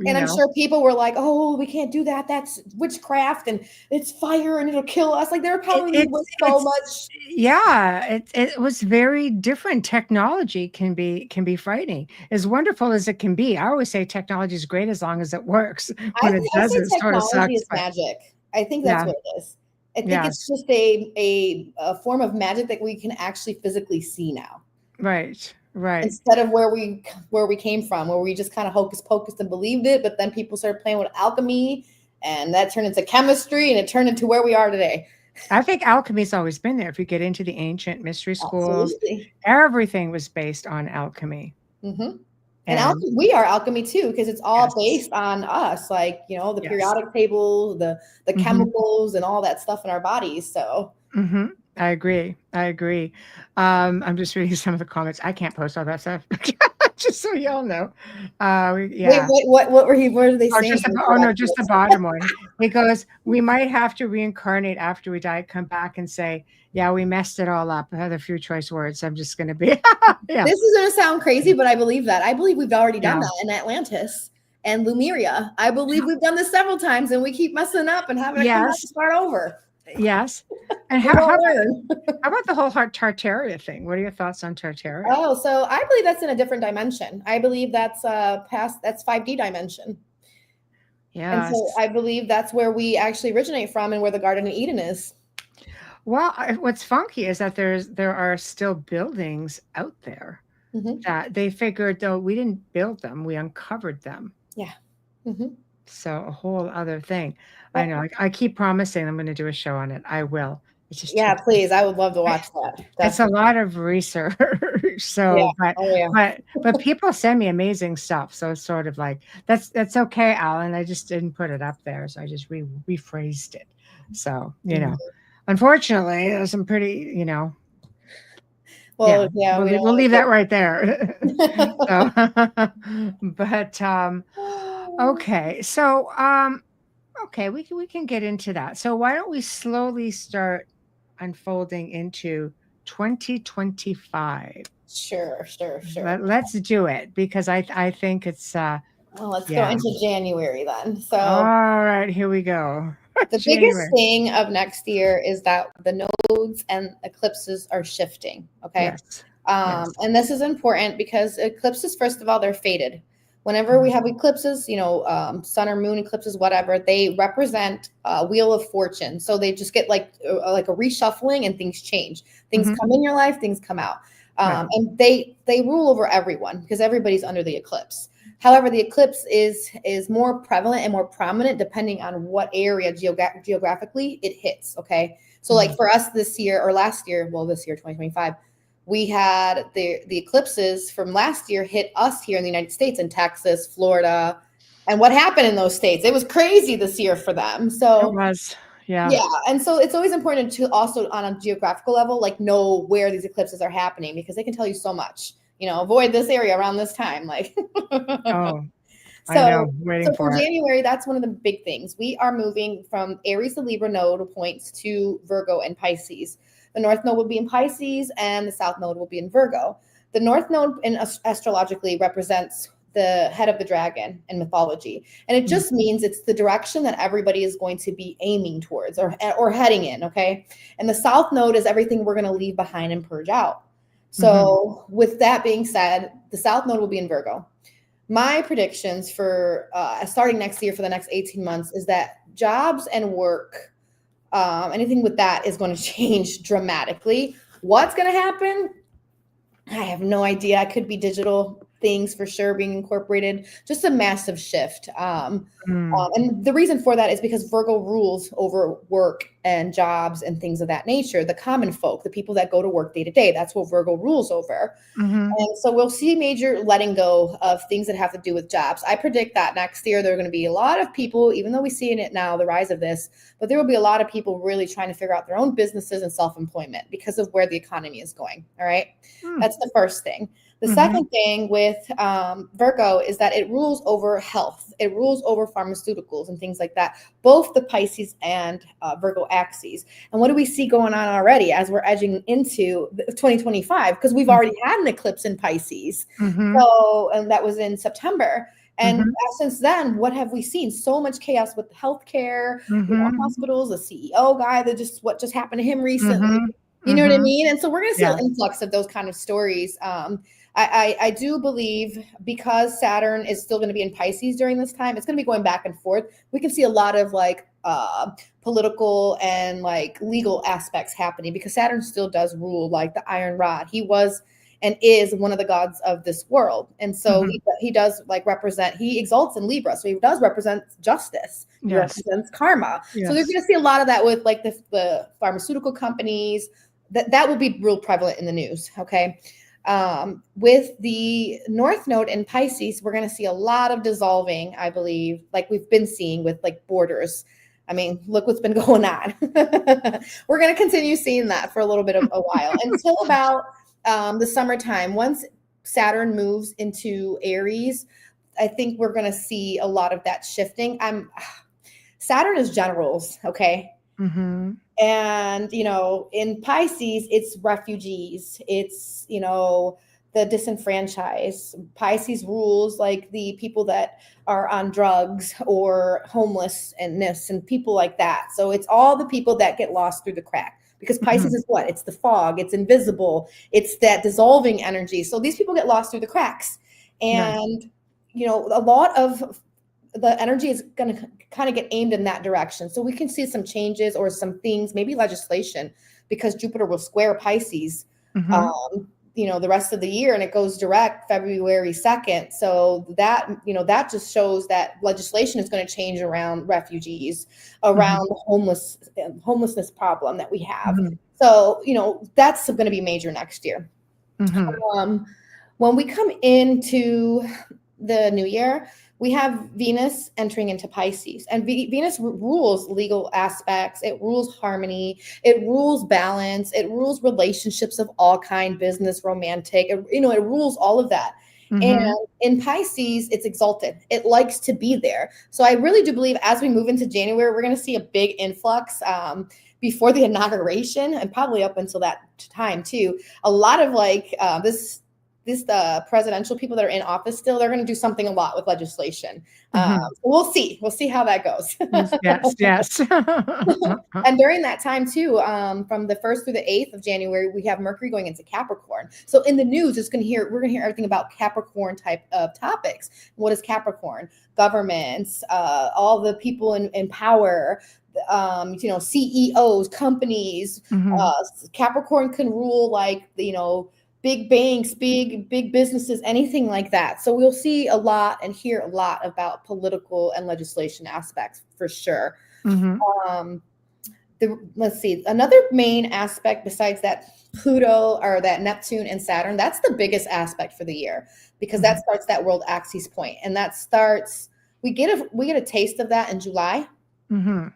And I'm sure people were like, oh, we can't do that. That's witchcraft and it's fire and it'll kill us. Like there probably was so much. Yeah, it was very different. Technology can be frightening. As wonderful as it can be. I always say technology is great as long as it works. When it doesn't, it sort of sucks. Is magic. I think that's what it is. I think it's just a form of magic that we can actually physically see now. Right. Instead of where we came from, where we just kind of hocus pocus and believed it, but then people started playing with alchemy and that turned into chemistry and it turned into where we are today. I think alchemy's always been there. If you get into the ancient mystery schools, everything was based on alchemy. And we are alchemy too, because it's all based on us, like, the periodic table, the chemicals and all that stuff in our bodies. So I agree. I'm just reading some of the comments. I can't post all that stuff. Just so y'all know. Wait, what were they saying? Just the bottom one. It goes, we might have to reincarnate after we die, come back and say, yeah, we messed it all up. I had a few choice words. I'm just going to be. This is going to sound crazy, but I believe that. I believe we've already done that in Atlantis and Lemuria. I believe we've done this several times and we keep messing up and having to come back and start over. Yes. And how about the whole Tartaria thing? What are your thoughts on Tartaria? Oh, so I believe that's in a different dimension. I believe that's that's 5D dimension. Yeah. And so I believe that's where we actually originate from and where the Garden of Eden is. Well, what's funky is that there are still buildings out there that they figured, though we didn't build them, we uncovered them. Yeah. So a whole other thing. I know. I keep promising I'm going to do a show on it. I will. It's just please. I would love to watch that. It's a lot of research. So, but people send me amazing stuff. So it's sort of like that's okay, Alan. I just didn't put it up there, so I just rephrased it. So unfortunately, there's some pretty Well, we'll leave that right there. Okay. So, we can get into that. So why don't we slowly start unfolding into 2025? Sure. Let's do it because I think it's. Well, let's go into January then. So. All right, here we go. The biggest thing of next year is that the nodes and eclipses are shifting. Okay. Yes. And this is important because eclipses, first of all, they're fated. Whenever we have eclipses, sun or moon eclipses, whatever, they represent a wheel of fortune. So they just get like a reshuffling and things change. Things come in your life, things come out. And they rule over everyone because everybody's under the eclipse. However, the eclipse is more prevalent and more prominent depending on what area geographically it hits. Okay. So like for us this year or last year, this year, 2025, we had the eclipses from last year hit us here in the United States in Texas, Florida. And what happened in those states? It was crazy this year for them. So it was. Yeah. And so it's always important to also on a geographical level, like know where these eclipses are happening because they can tell you so much. Avoid this area around this time. Like, I know. Waiting for January, that's one of the big things. We are moving from Aries to Libra node points to Virgo and Pisces. The North Node will be in Pisces and the South Node will be in Virgo. The North Node astrologically represents the head of the dragon in mythology. And it just means it's the direction that everybody is going to be aiming towards or heading in, okay? And the South Node is everything we're going to leave behind and purge out. So with that being said, the South Node will be in Virgo. My predictions for starting next year for the next 18 months is that jobs and work, anything with that is going to change dramatically. What's going to happen? I have no idea. It could be digital things for sure being incorporated, just a massive shift. And the reason for that is because Virgo rules over work and jobs and things of that nature. The common folk, the people that go to work day to day, that's what Virgo rules over. And so we'll see major letting go of things that have to do with jobs. I predict that next year there are going to be a lot of people, even though we see in it now, the rise of this, but there will be a lot of people really trying to figure out their own businesses and self-employment because of where the economy is going. All right. That's the first thing. The second thing with Virgo is that it rules over health. It rules over pharmaceuticals and things like that, both the Pisces and Virgo axes. And what do we see going on already as we're edging into 2025? Because we've already had an eclipse in Pisces. So, and that was in September. And since then, what have we seen? So much chaos with healthcare, hospitals, the CEO guy, what just happened to him recently. You know what I mean? And so we're going to see an influx of those kind of stories. I do believe because Saturn is still going to be in Pisces during this time, it's going to be going back and forth. We can see a lot of like political and like legal aspects happening because Saturn still does rule like the iron rod. He was and is one of the gods of this world. And so he does like he exalts in Libra. So he does represent justice. He represents karma. So they're going to see a lot of that with like the pharmaceutical companies. That will be real prevalent in the news. Okay. With the North Node in Pisces, we're going to see a lot of dissolving, I believe, like we've been seeing with like borders. I mean, look what's been going on. We're going to continue seeing that for a little bit of a while until about the summertime. Once Saturn moves into Aries, I think we're going to see a lot of that shifting. Saturn is generals. Okay. And, in Pisces, it's refugees. It's, the disenfranchised. Pisces rules like the people that are on drugs or homelessness and people like that. So it's all the people that get lost through the crack because Pisces is what? It's the fog. It's invisible. It's that dissolving energy. So these people get lost through the cracks. And, a lot of the energy is going to kind of get aimed in that direction. So we can see some changes or some things, maybe legislation, because Jupiter will square Pisces, the rest of the year, and it goes direct February 2nd. So that, that just shows that legislation is going to change around refugees, around the homelessness problem that we have. So, that's going to be major next year. When we come into the new year, we have Venus entering into Pisces, and Venus rules legal aspects. It rules harmony. It rules balance. It rules relationships of all kind, business, romantic. It rules all of that. And in Pisces, it's exalted. It likes to be there. So I really do believe as we move into January, we're going to see a big influx before the inauguration and probably up until that time too. A lot of like this the presidential people that are in office still, they're going to do something a lot with legislation. So we'll see how that goes. Yes. And during that time too, from the 1st through the 8th of January, we have Mercury going into Capricorn. So in the news, we're going to hear everything about Capricorn type of topics. What is Capricorn? Governments, all the people in power, CEOs, companies. Capricorn can rule like, big banks, big businesses, anything like that. So we'll see a lot and hear a lot about political and legislation aspects for sure. Let's see, another main aspect besides that Pluto or that Neptune and Saturn, that's the biggest aspect for the year, because that starts that world axis point, and that starts, we get a taste of that in July. And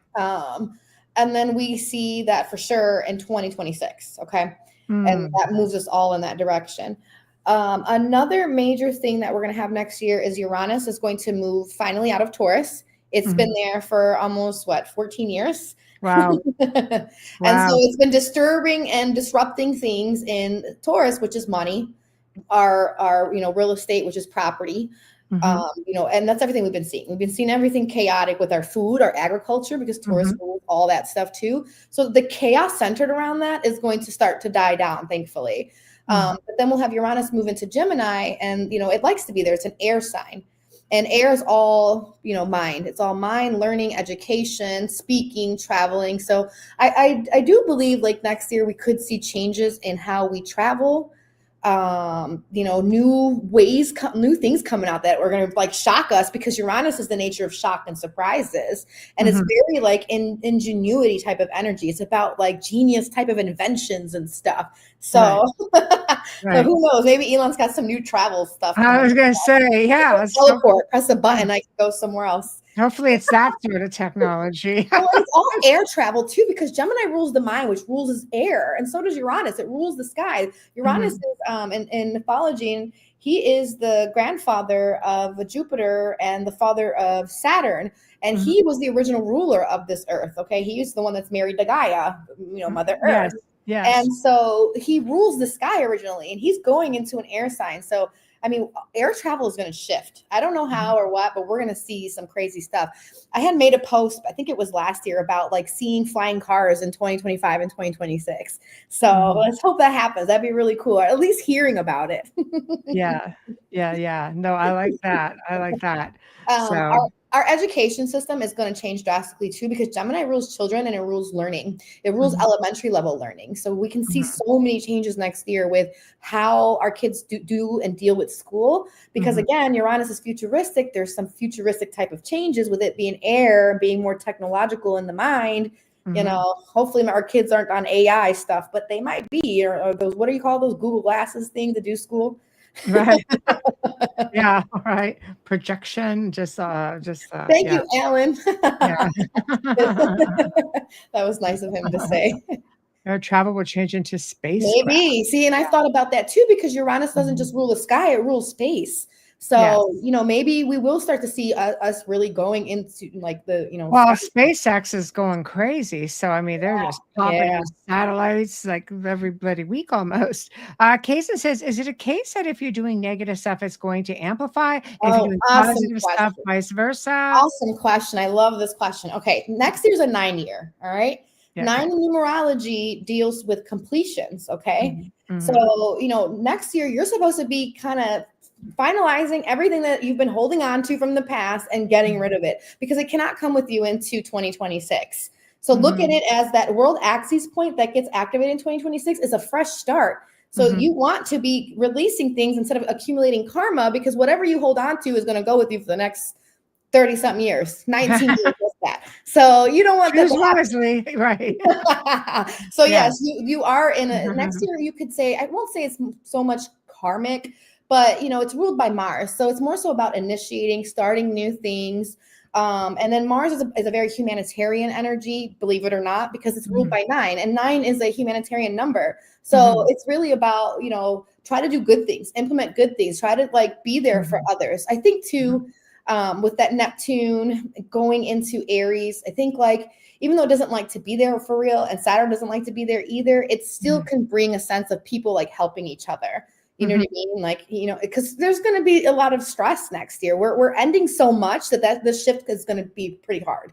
then we see that for sure in 2026. Okay. And that moves us all in that direction. Another major thing that we're going to have next year is Uranus is going to move finally out of Taurus. It's been there for almost 14 years. Wow. And so it's been disturbing and disrupting things in Taurus, which is money, our real estate, which is property. And that's everything we've been seeing. We've been seeing everything chaotic with our food, our agriculture, because Taurus rules all that stuff too. So the chaos centered around that is going to start to die down, thankfully. But then we'll have Uranus move into Gemini, and it likes to be there. It's an air sign, and air is all mind. It's all mind, learning, education, speaking, traveling. So I do believe like next year we could see changes in how we travel. New ways, new things coming out that are going to like shock us, because Uranus is the nature of shock and surprises. And it's very like ingenuity type of energy. It's about like genius type of inventions and stuff. So, so who knows? Maybe Elon's got some new travel stuff. I was going to say, yeah. Teleport, press a button, I can go somewhere else. Hopefully it's that sort of technology. Well, it's all air travel too, because Gemini rules the mind, which rules is air, and so does Uranus. It rules the sky. Uranus is in mythology, and he is the grandfather of Jupiter and the father of Saturn, and he was the original ruler of this earth. Okay, he's the one that's married to Gaia, Mother Earth. Yes. And so he rules the sky originally, and he's going into an air sign. So I mean, air travel is going to shift. I don't know how or what, but we're going to see some crazy stuff. I had made a post, I think it was last year, about like seeing flying cars in 2025 and 2026. So let's hope that happens. That'd be really cool, or at least hearing about it. Yeah. No, I like that. Our education system is going to change drastically too, because Gemini rules children and it rules learning. It rules elementary level learning. So we can see so many changes next year with how our kids do and deal with school. Because again, Uranus is futuristic. There's some futuristic type of changes with it being air, being more technological in the mind. Hopefully our kids aren't on AI stuff, but they might be, or those, what do you call those Google Glasses thing to do school? Right. Yeah. All right. Projection. Thank you, Alan. That was nice of him to say. Air travel will change into space. Maybe. See, and I thought about that too, because Uranus doesn't just rule the sky, it rules space. So, maybe we will start to see us really going into like the, Well, SpaceX is going crazy. So, I mean, they're just popping out satellites like every bloody week almost. Kaysen says, is it a case that if you're doing negative stuff, it's going to amplify? If you're doing positive stuff, vice versa? Awesome question. I love this question. Okay. Next year's a 9-year. All right. 9 in numerology deals with completions. Okay. So, next year you're supposed to be kind of finalizing everything that you've been holding on to from the past and getting rid of it, because it cannot come with you into 2026. So look at it as that world axis point that gets activated in 2026 is a fresh start. So you want to be releasing things instead of accumulating karma, because whatever you hold on to is going to go with you for the next 30 something years, 19 years with that. So you don't want that to happen. Right. So yes, you are in a next year, you could say, I won't say it's so much karmic, but it's ruled by Mars. So it's more so about initiating, starting new things. And then Mars is a very humanitarian energy, believe it or not, because it's ruled by 9, and 9 is a humanitarian number. So it's really about, try to do good things, implement good things, try to like be there for others. I think too, with that Neptune going into Aries, I think like, even though it doesn't like to be there for real, and Saturn doesn't like to be there either, it still can bring a sense of people like helping each other. You know what I mean? Like, because there's going to be a lot of stress next year. We're ending so much that the shift is going to be pretty hard,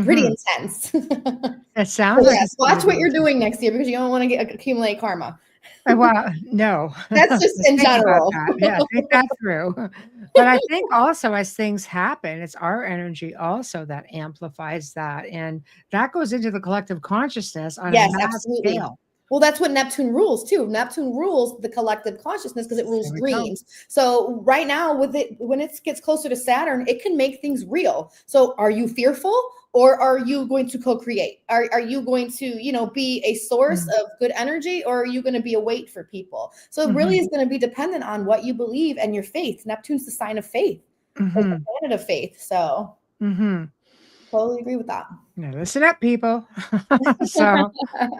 pretty intense. It sounds like yes, watch what you're doing next year because you don't want to accumulate karma. Well, no. That's just in general. Yeah, think that through. But I think also as things happen, it's our energy also that amplifies that. And that goes into the collective consciousness on a mass scale. Well, that's what Neptune rules too. Neptune rules the collective consciousness because it rules dreams. So right now when it gets closer to Saturn, it can make things real. So are you fearful? Or are you going to co-create? Are you going to, be a source of good energy, or are you going to be a weight for people? So it really is going to be dependent on what you believe and your faith. Neptune's the sign of faith, it's the planet of faith. So totally agree with that. Now listen up, people. So,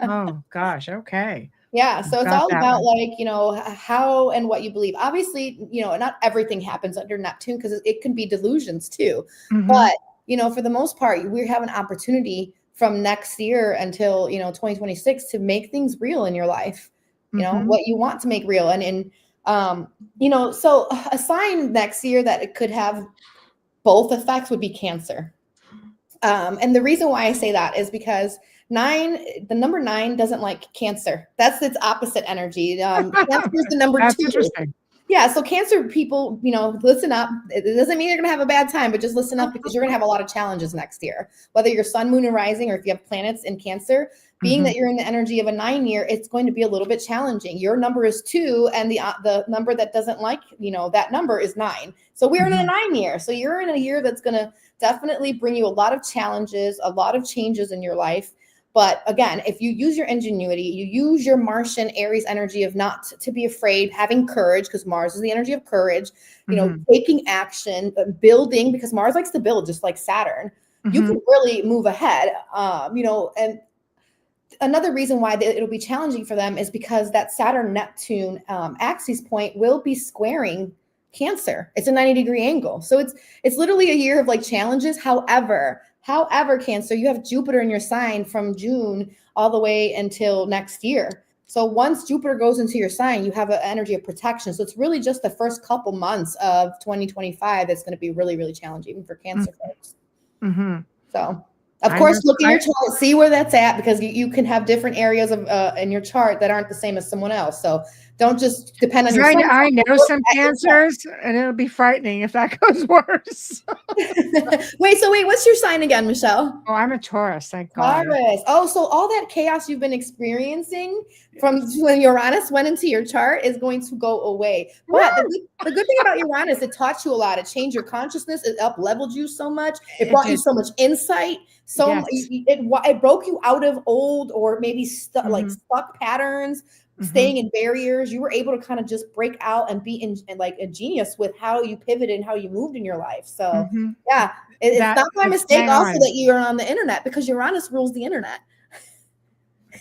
oh gosh, okay. Yeah, so it's all about how and what you believe. Obviously, not everything happens under Neptune because it can be delusions too. But for the most part, we have an opportunity from next year until, 2026 to make things real in your life, what you want to make real. And so a sign next year that it could have both effects would be Cancer. And the reason why I say that is because the number 9 doesn't like Cancer. That's its opposite energy. Cancer is the number 2. Interesting. Yeah, so Cancer people, listen up. It doesn't mean you're going to have a bad time, but just listen up because you're going to have a lot of challenges next year. Whether you're sun, moon, and rising, or if you have planets in Cancer, being that you're in the energy of a 9 year, it's going to be a little bit challenging. Your number is 2, and the number that doesn't like, that number is 9. So we're in a 9 year. So you're in a year that's going to definitely bring you a lot of challenges, a lot of changes in your life. But again, if you use your ingenuity, you use your Martian Aries energy of not to be afraid, having courage, because Mars is the energy of courage, taking action, building, because Mars likes to build just like Saturn, you can really move ahead, and another reason why it'll be challenging for them is because that Saturn-Neptune axis point will be squaring Cancer. It's a 90-degree angle. So it's literally a year of like challenges. However, Cancer, you have Jupiter in your sign from June all the way until next year. So once Jupiter goes into your sign, you have an energy of protection. So it's really just the first couple months of 2025 that's going to be really, really challenging for Cancer folks. So, of course, look at your chart, see where that's at, because you can have different areas of in your chart that aren't the same as someone else. So don't just depend on your I know some Cancers, and it'll be frightening if that goes worse. Wait, what's your sign again, Michelle? Oh, I'm a Taurus, thank God. Taurus. Oh, so all that chaos you've been experiencing from when Uranus went into your chart is going to go away. But the good thing about Uranus, it taught you a lot. It changed your consciousness. It up-leveled you so much. It brought you so much insight. So it broke you out of old or maybe stuck patterns. Staying in barriers, you were able to kind of just break out and be in like a genius with how you pivoted and how you moved in your life. So it's not my mistake also that you're on the internet, because Uranus rules the internet.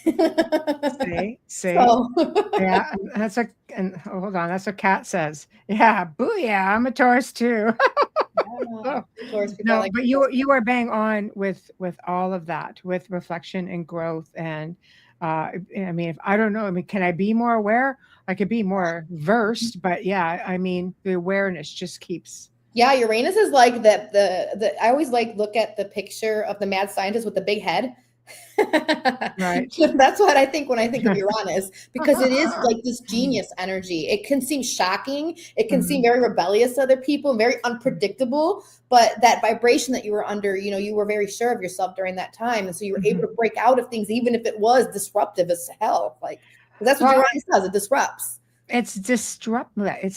See, so, yeah, that's hold on, that's what Kat says. Yeah, booyah, I'm a Taurus too. No, but you are bang on with all of that, with reflection and growth. And I mean, if I don't know, can I be more aware? I could be more versed, but the awareness just keeps. Yeah, Uranus is like the I always look at the picture of the mad scientist with the big head. Right. That's what I think when I think of Uranus, because it is like this genius energy. It can seem shocking. It can seem very rebellious to other people, very unpredictable. But that vibration that you were under, you were very sure of yourself during that time. And so you were able to break out of things, even if it was disruptive as hell. Like, that's what Uranus does. It disrupts. It's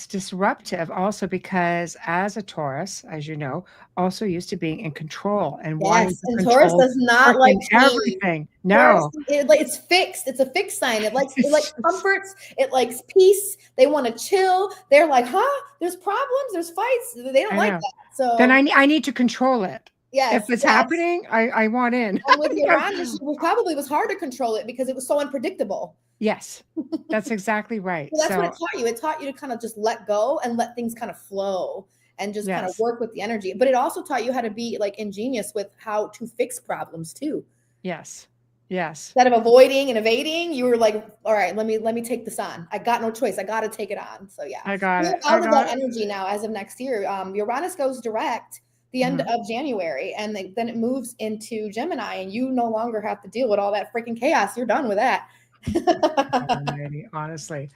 disruptive also because as a Taurus, as you know, also used to being in control and wanting to control. Taurus does not like everything. No, it's fixed. It's a fixed sign. It likes comforts. It likes peace. They want to chill. They're like, there's problems. There's fights. They don't like that. So then I need to control it. Yes, if it's happening, I want in. And with Uranus, it probably was hard to control it because it was so unpredictable. Yes, that's exactly right. So that's what it taught you. It taught you to kind of just let go and let things kind of flow and just kind of work with the energy. But it also taught you how to be like ingenious with how to fix problems too. Yes. Yes. Instead of avoiding and evading, you were like, all right, let me take this on. I got no choice. I got to take it on. So yeah, I got we're it. out of that energy now as of next year. Uranus goes direct the end of January, and then it moves into Gemini, and you no longer have to deal with all that freaking chaos. You're done with that. Almighty, honestly.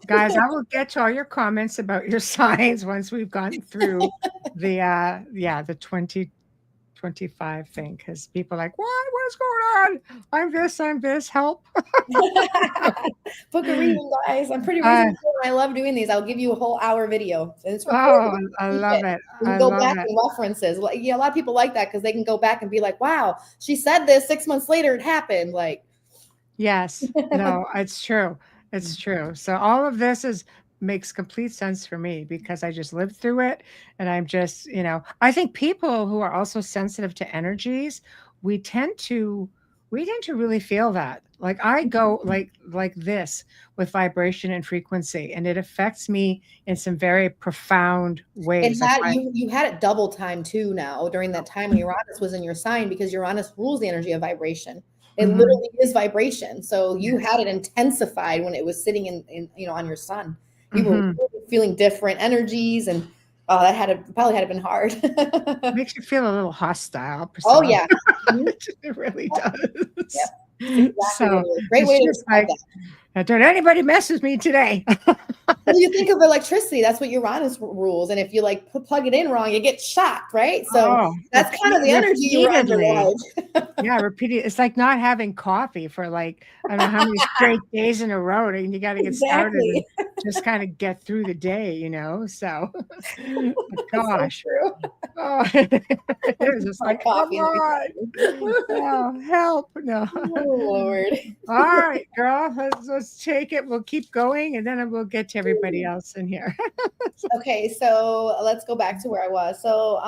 Guys, I will get to all your comments about your signs once we've gotten through the 2025 thing, because people are like, what is going on? I'm this, help. Book a reading, guys. I'm pretty reasonable. I love doing these. I'll give you a whole hour video. And it's recorded. I love it. You can go back and references. Well, yeah, a lot of people like that because they can go back and be like, wow, she said this 6 months later, it happened. Like, yes, no, it's true. It's true. So all of this makes complete sense for me because I just lived through it. And I'm just, I think people who are also sensitive to energies, we tend to really feel that. Like I go like this with vibration and frequency, and it affects me in some very profound ways. You had it double time too now during that time when Uranus was in your sign, because Uranus rules the energy of vibration. It literally is vibration. So you had it intensified when it was sitting in on your sun. You were really feeling different energies, and that probably had been hard. It makes you feel a little hostile. Priscilla. Oh yeah, it really does. Yep. Exactly. So great way to describe that. Don't anybody mess with me today. Well, you think of electricity, that's what Uranus rules. And if you like plug it in wrong, you get shocked, right? So that's kind of the energy you were under. Yeah, repeat it. It's like not having coffee for like, I don't know how many straight days in a row, and you got to get started and just kind of get through the day, So, gosh. So oh, it was just like, coffee. Oh, help. No. Oh, Lord. All right, girl, let's take it. We'll keep going, and then we'll get to everybody else in here. Okay, so let's go back to where I was. So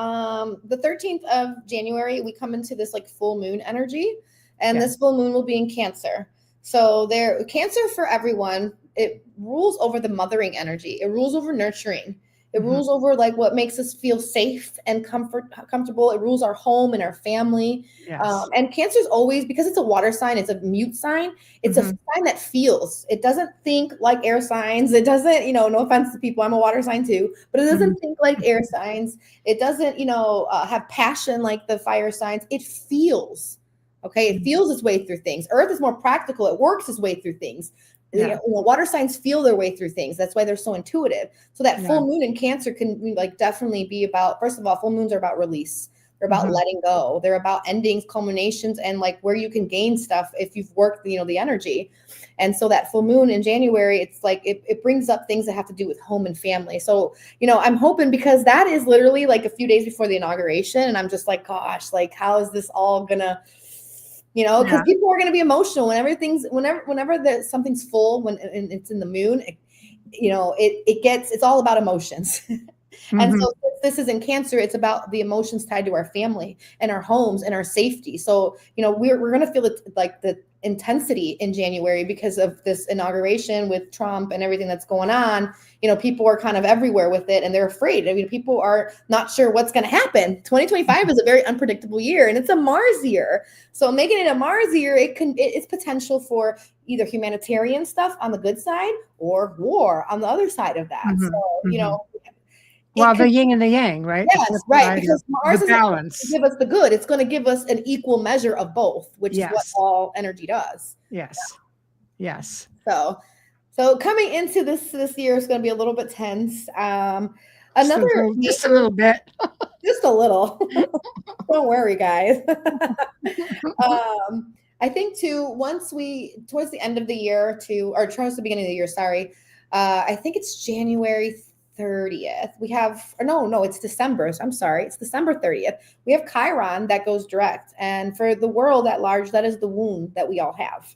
the 13th of January, we come into this like full moon energy, and this full moon will be in Cancer. So Cancer for everyone, it rules over the mothering energy. It rules over nurturing. It rules over like what makes us feel safe and comfortable. It rules our home and our family. Yes. And Cancer is always, because it's a water sign, it's a mute sign. It's a sign that feels. It doesn't think like air signs. It doesn't, no offense to people, I'm a water sign too, but it doesn't think like air signs. It doesn't, have passion like the fire signs. It feels. Okay. It feels its way through things. Earth is more practical. It works its way through things. Yeah. Water signs feel their way through things. That's why they're so intuitive. So that full moon in Cancer can like definitely be about, first of all, full moons are about release. They're about letting go. They're about endings, culminations, and like where you can gain stuff if you've worked, the energy. And so that full moon in January, it's like, it brings up things that have to do with home and family. So, I'm hoping, because that is literally like a few days before the inauguration. And I'm just like, gosh, like, how is this all gonna, because people are going to be emotional whenever something's full, when it's in the moon, it's all about emotions. And so this is in Cancer, it's about the emotions tied to our family and our homes and our safety. So, we're going to feel it like the intensity in January because of this inauguration with Trump and everything that's going on. People are kind of everywhere with it, and they're afraid. I mean, people are not sure what's going to happen. 2025 is a very unpredictable year, and it's a Mars year. So making it a Mars year, it's potential for either humanitarian stuff on the good side or war on the other side of that. So, well, the yin and the yang, right? Yes, right. Because Mars is balance. To give us the good. It's going to give us an equal measure of both, which is what all energy does. Yes. Yeah. Yes. So coming into this year is going to be a little bit tense. Just a little bit. Just a little. Don't worry, guys. I think towards the end of the year or towards the beginning of the year, sorry. I think it's January 30th. We have, it's December. I'm sorry. It's December 30th. We have Chiron that goes direct. And for the world at large, that is the wound that we all have.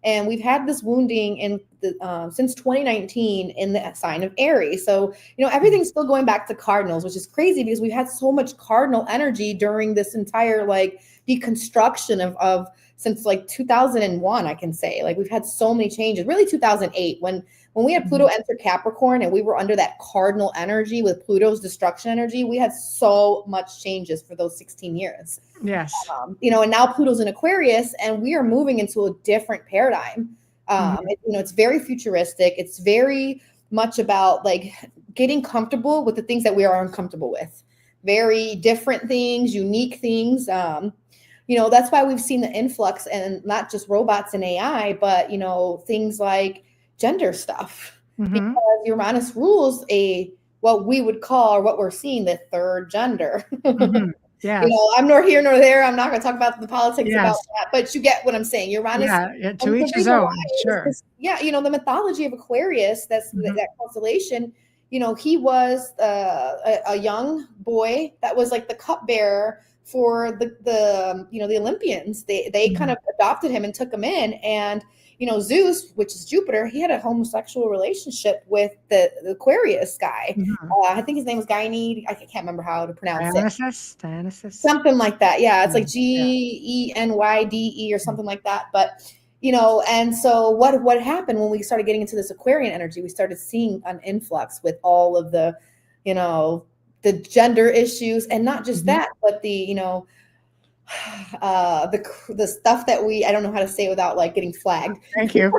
And we've had this wounding since 2019 in the sign of Aries. So, everything's still going back to cardinals, which is crazy because we've had so much cardinal energy during this entire like deconstruction of since like 2001, I can say. Like we've had so many changes. Really 2008 when we had Pluto enter Capricorn and we were under that cardinal energy with Pluto's destruction energy, we had so much changes for those 16 years. Yes. And now Pluto's in Aquarius and we are moving into a different paradigm. It's very futuristic. It's very much about like getting comfortable with the things that we are uncomfortable with. Very different things, unique things. That's why we've seen the influx and not just robots and AI, but, things like gender stuff. Because Uranus rules what we would call, or what we're seeing, the third gender. Yes. I'm nor here nor there. I'm not going to talk about the politics about that, but you get what I'm saying. Uranus, to each his own. Sure. The mythology of Aquarius, that's that constellation. He was a young boy that was like the cupbearer for the Olympians. They kind of adopted him and took him in, and Zeus, which is Jupiter, he had a homosexual relationship with the Aquarius guy. I think his name was Ganymede. I can't remember how to pronounce it. Dionysus. Something like that. Yeah, it's like Genyde or something like that. But and so what happened when we started getting into this Aquarian energy? We started seeing an influx with all of the the gender issues, and not just that, but the the stuff that I don't know how to say without like getting flagged. Thank you.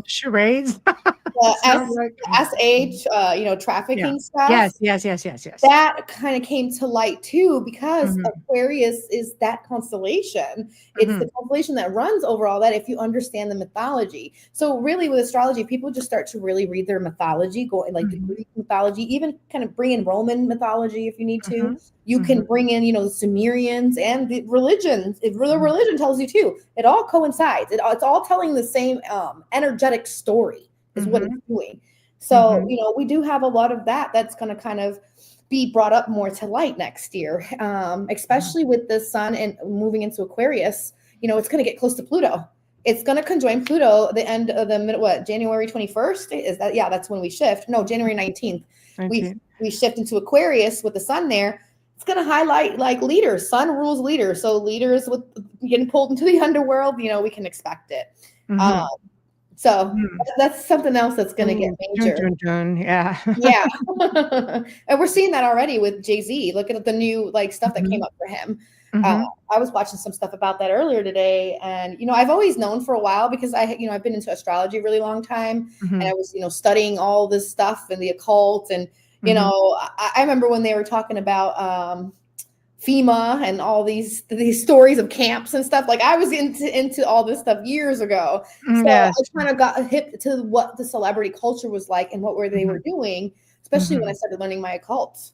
Charades. SH, trafficking stuff. Yes. That kind of came to light too, because Aquarius is that constellation. It's the constellation that runs over all that, if you understand the mythology. So really with astrology, people just start to really read their mythology, go like the Greek mythology, even kind of bring in Roman mythology if you need to. You can bring in, the Sumerians and the religions. The religion tells you too. It all coincides. It's all telling the same energetic story is what it's doing. So, we do have a lot of that's going to kind of be brought up more to light next year, especially with the sun and moving into Aquarius. It's going to get close to Pluto. It's going to conjoin Pluto the end of January 21st? Is that? Yeah, that's when we shift. No, January 19th. We shift into Aquarius with the sun there. It's going to highlight like leaders. Sun rules leaders. So leaders with getting pulled into the underworld, we can expect it. So that's something else that's going to get major. Yeah. And we're seeing that already with Jay-Z. Look at the new stuff that came up for him. I was watching some stuff about that earlier today, and I've always known for a while, because I've been into astrology a really long time, and I was studying all this stuff and the occult, and I remember when they were talking about FEMA and all these stories of camps and stuff. Like I was into all this stuff years ago. So I kind of got hip to what the celebrity culture was like and what they were doing, especially when I started learning my occult.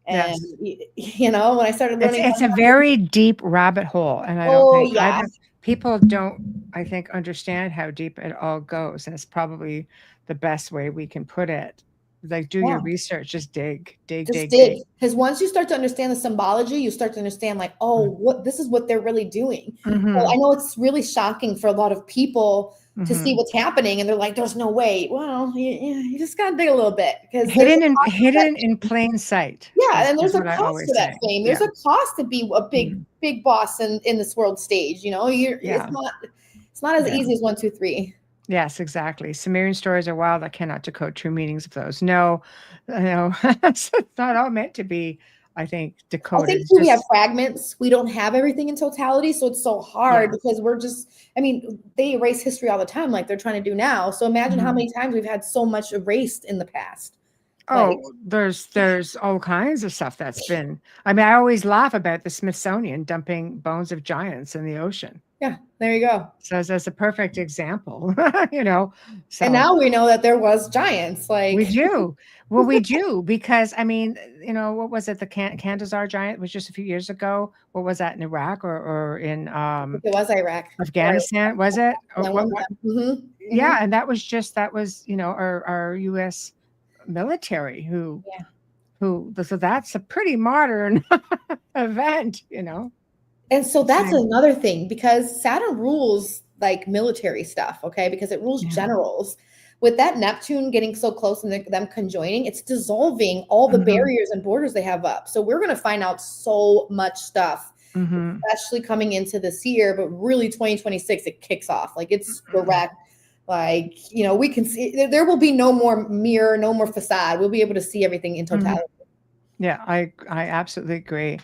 And when I started learning, it's a very deep rabbit hole, and I don't think people don't, I think, understand how deep it all goes, and it's probably the best way we can put it. Like, do your research, just dig. Because once you start to understand the symbology, you start to understand this is what they're really doing. So I know it's really shocking for a lot of people to see what's happening, and they're like, "There's no way." Well, you just gotta dig a little bit, because hidden in plain sight. Yeah, and there's a cost to that fame. There's a cost to be a big boss in this world stage. It's not as easy as 1, 2, 3. Yes, exactly. Sumerian stories are wild. I cannot decode true meanings of those. No, it's not all meant to be, I think, decoded. I think we have fragments. We don't have everything in totality. So it's so hard because they erase history all the time, like they're trying to do now. So imagine how many times we've had so much erased in the past. There's all kinds of stuff that's been. I always laugh about the Smithsonian dumping bones of giants in the ocean. Yeah, there you go. So that's a perfect example, So, and now we know that there was giants. We do. Well, we do, because what was it? The Kandahar giant was just a few years ago. What was that, in Iraq or in? It was Iraq. Afghanistan, was it? Yeah, and that was our U.S. military who. So that's a pretty modern event, And so that's another thing, because Saturn rules like military stuff, okay? Because it rules generals. With that Neptune getting so close and them conjoining, it's dissolving all the barriers and borders they have up. So we're going to find out so much stuff especially coming into this year, but really 2026, it kicks off. Like it's direct. Like, you know, we can see there will be no more mirror, no more facade. We'll be able to see everything in totality. Yeah, I absolutely agree.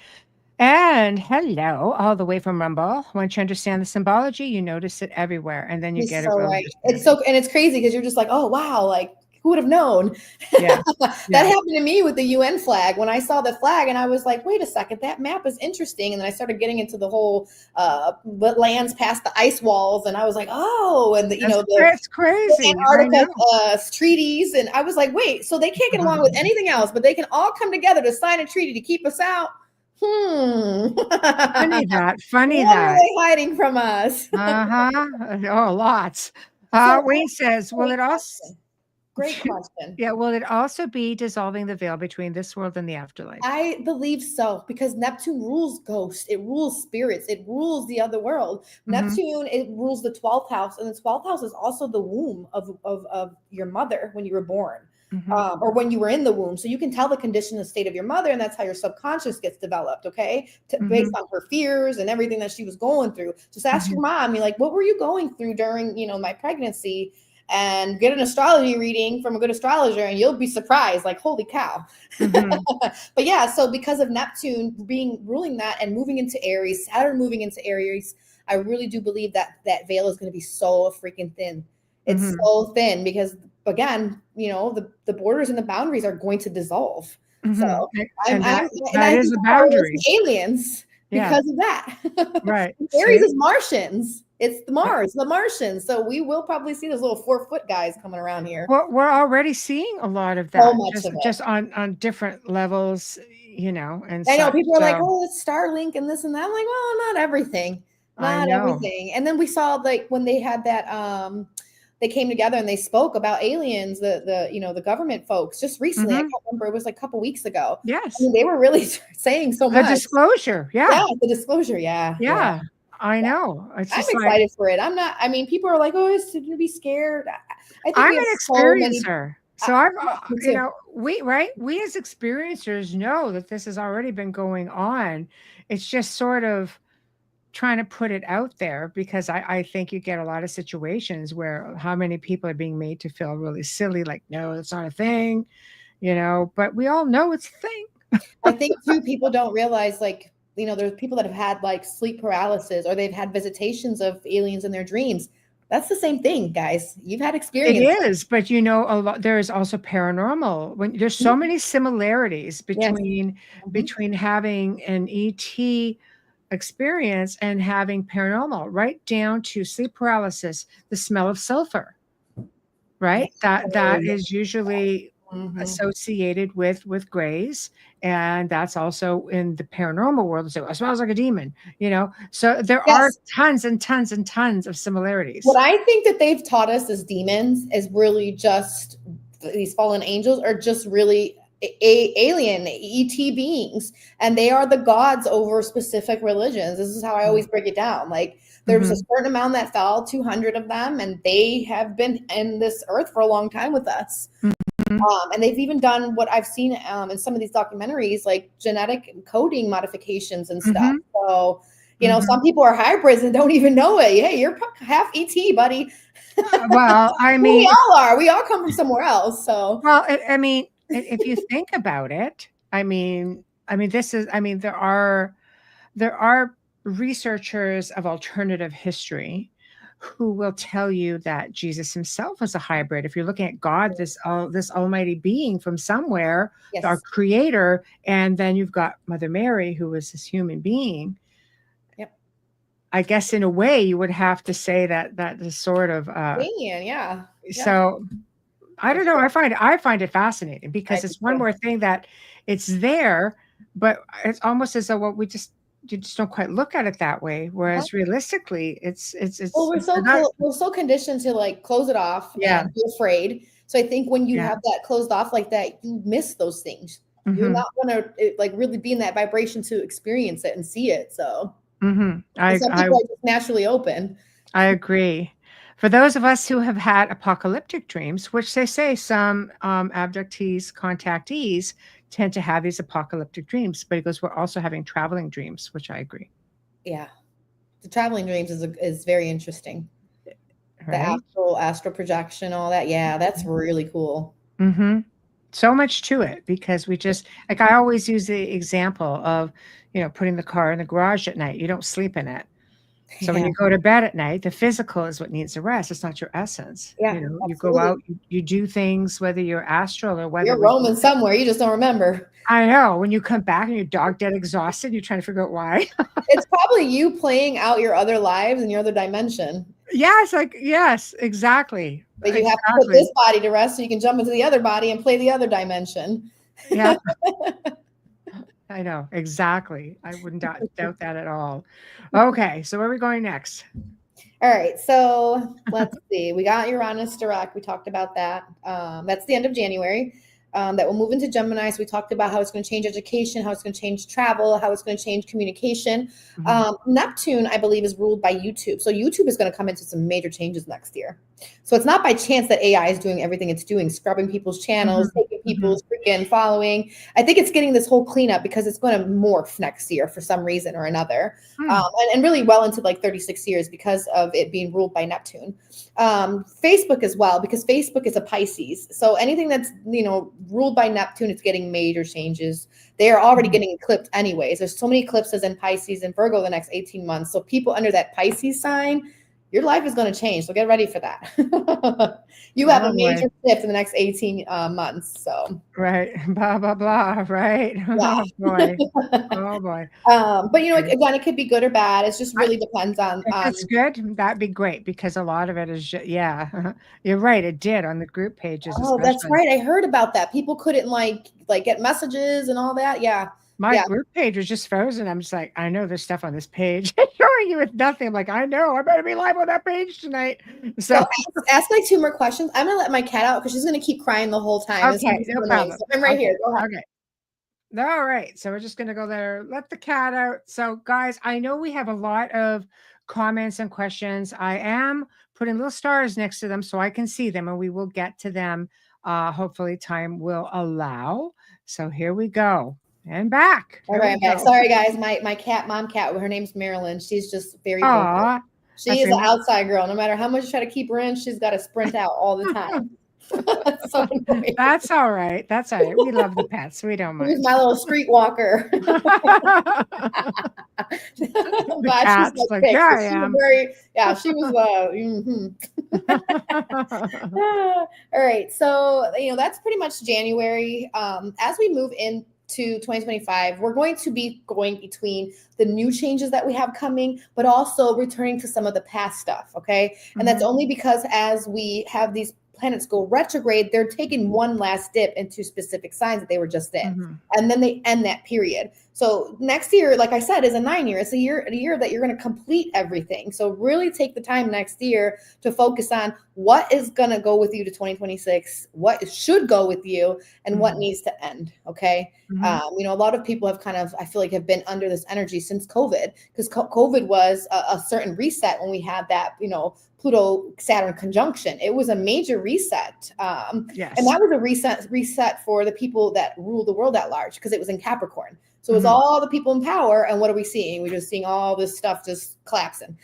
And hello, all the way from Rumble. Once you understand the symbology, you notice it everywhere, and then you get it. Right. It's so, and it's crazy because you're just like, oh wow, like who would have known? Yeah. That happened to me with the UN flag. When I saw the flag, and I was like, wait a second, that map is interesting. And then I started getting into the whole lands past the ice walls, and I was like, oh, and that's crazy. The Antarctica treaties, and I was like, wait, so they can't get along with anything else, but they can all come together to sign a treaty to keep us out. Funny that. What are they hiding from us? Oh, lots. Wayne says, will it also? Great question. Yeah, will it also be dissolving the veil between this world and the afterlife? I believe so, because Neptune rules ghosts, it rules spirits, it rules the other world. Neptune, it rules the 12th house, and the 12th house is also the womb of your mother when you were born. Or when you were in the womb. So you can tell the condition and state of your mother, and that's how your subconscious gets developed, okay? Based on her fears and everything that she was going through. Just ask your mom, you're like, what were you going through during, my pregnancy? And get an astrology reading from a good astrologer, and you'll be surprised, like, holy cow. But yeah, so because of Neptune ruling that and moving into Aries, Saturn moving into Aries, I really do believe that veil is going to be so freaking thin. It's so thin because, again, the borders and the boundaries are going to dissolve. So that is the boundary. Aliens because of that. Right. Aries is Martians. It's the Martians. So we will probably see those little 4-foot guys coming around here. Well, we're already seeing a lot of that. So much of it. Just on different levels, and I know people are like, oh, it's Starlink and this and that. I'm like, well, not everything. Not everything. And then we saw, like, when they had that they came together and they spoke about aliens, the government folks just recently. I can't remember, it was like a couple weeks ago. Yes. I mean, they were really saying so much. The disclosure. The disclosure. Yeah. I know. I'm excited for it. People are like, oh, it's going to be scared. I'm an experiencer. So we as experiencers know that this has already been going on. It's just sort of trying to put it out there, because I think you get a lot of situations where how many people are being made to feel really silly, like, no, it's not a thing, but we all know it's a thing. I think too, people don't realize, like, there's people that have had like sleep paralysis, or they've had visitations of aliens in their dreams. That's the same thing, guys. You've had experience. It is, but a lot. There is also paranormal. When there's so many similarities between having an ET experience and having paranormal, right down to sleep paralysis, the smell of sulfur, right? That is usually associated with grays, and that's also in the paranormal world. So it smells like a demon, so there are tons and tons and tons of similarities. What I think that they've taught us as demons is really just these fallen angels are just really alien ET beings, and they are the gods over specific religions. This is how I always break it down. Like, there's a certain amount that fell, 200 of them, and they have been in this earth for a long time with us. And they've even done what I've seen in some of these documentaries, like genetic coding modifications and stuff. So, some people are hybrids and don't even know it. Hey, you're half ET, buddy. Well, I mean, we all are. We all come from somewhere else. So, well, if you think about it, there are researchers of alternative history who will tell you that Jesus himself was a hybrid. If you're looking at God, this almighty being from somewhere, our creator, and then you've got Mother Mary, who was this human being. Yep. I guess in a way you would have to say that is sort of alien, So I don't know. I find it fascinating, because it's one more thing that it's there, but it's almost as though you just don't quite look at it that way. Whereas realistically, it's well, we're so conditioned to like close it off and be afraid. So I think when you have that closed off like that, you miss those things. You're not going to like really be in that vibration to experience it and see it. So some people are just naturally open. I agree. For those of us who have had apocalyptic dreams, which they say some abductees, contactees tend to have these apocalyptic dreams, but it goes, we're also having traveling dreams, which I agree. yeah, the traveling dreams is very interesting. Right. The astral projection, all that. Yeah, that's really cool. Mm-hmm. So much to it because we just like I always use the example of, putting the car in the garage at night. You don't sleep in it. So when Yeah, you go to bed at night, the physical is what needs the rest. It's not your essence. yeah, You go absolutely. out, you do things, whether you're astral or whether You're roaming somewhere, you just don't remember. I know when you come back and you're dog dead exhausted, you're trying to figure out why. It's probably you playing out your other lives in your other dimension. Yes, exactly. But you have to put this body to rest so you can jump into the other body and play the other dimension. Yeah. I know, exactly. I wouldn't doubt that at all. Okay, so where are we going next? All right, so let's see. We got Uranus direct. We talked about that. That's the end of January. That will move into Gemini. So we talked about how it's going to change education, how it's going to change travel, how it's going to change communication. Neptune, I believe, is ruled by YouTube. So YouTube is going to come into some major changes next year. So it's not by chance that AI is doing everything it's doing, scrubbing people's channels, taking people's freaking following. I think it's getting this whole cleanup because it's going to morph next year for some reason or another. And really well into like 36 years because of it being ruled by Neptune. Facebook as well, because Facebook is a Pisces. So anything that's, ruled by Neptune, it's getting major changes. They are already getting eclipsed anyways. There's so many eclipses in Pisces and Virgo the next 18 months. So people under that Pisces sign, your life is going to change. So get ready for that. You have a major shift in the next 18 months. So right, blah blah blah. Right. Yeah. Oh boy. Oh boy. But again, it could be good or bad. It just really depends on. If it's good, that'd be great because a lot of it is you're right. It did on the group pages. Oh, that's right. I heard about that. People couldn't like get messages and all that. Yeah. My group page was just frozen. I'm just like, I know there's stuff on this page showing you with nothing. I'm like, I know I better be live on that page tonight. So ask like 2 more questions. I'm gonna let my cat out because she's gonna keep crying the whole time. Okay, no problem. So I'm right here. Go ahead. Okay. All right. So we're just gonna go there. Let the cat out. So guys, I know we have a lot of comments and questions. I am putting little stars next to them so I can see them, and we will get to them. Hopefully time will allow. So here we go. And back. All right, back. Sorry, guys. My mom cat, her name's Marilyn. She's just very vocal. She is an outside girl. No matter how much you try to keep her in, she's got to sprint out all the time. So that's all right. That's all right. We love the pets. We don't mind. She's my little street walker. The cat's like, yeah, I am. She was. All right. So, that's pretty much January. As we move into 2025, we're going to be going between the new changes that we have coming, but also returning to some of the past stuff. Okay. And that's only because as we have these planets go retrograde, they're taking one last dip into specific signs that they were just in. And then they end that period. So next year, like I said, is a 9 year. It's a year that you're going to complete everything. So really take the time next year to focus on what is going to go with you to 2026, what should go with you, and what needs to end. Okay. A lot of people have I feel like have been under this energy since COVID, because COVID was a certain reset when we had that, Pluto Saturn conjunction. It was a major reset. Yes. And that was a reset for the people that rule the world at large, because it was in Capricorn. So it was all the people in power. And what are we seeing? We're just seeing all this stuff just collapsing.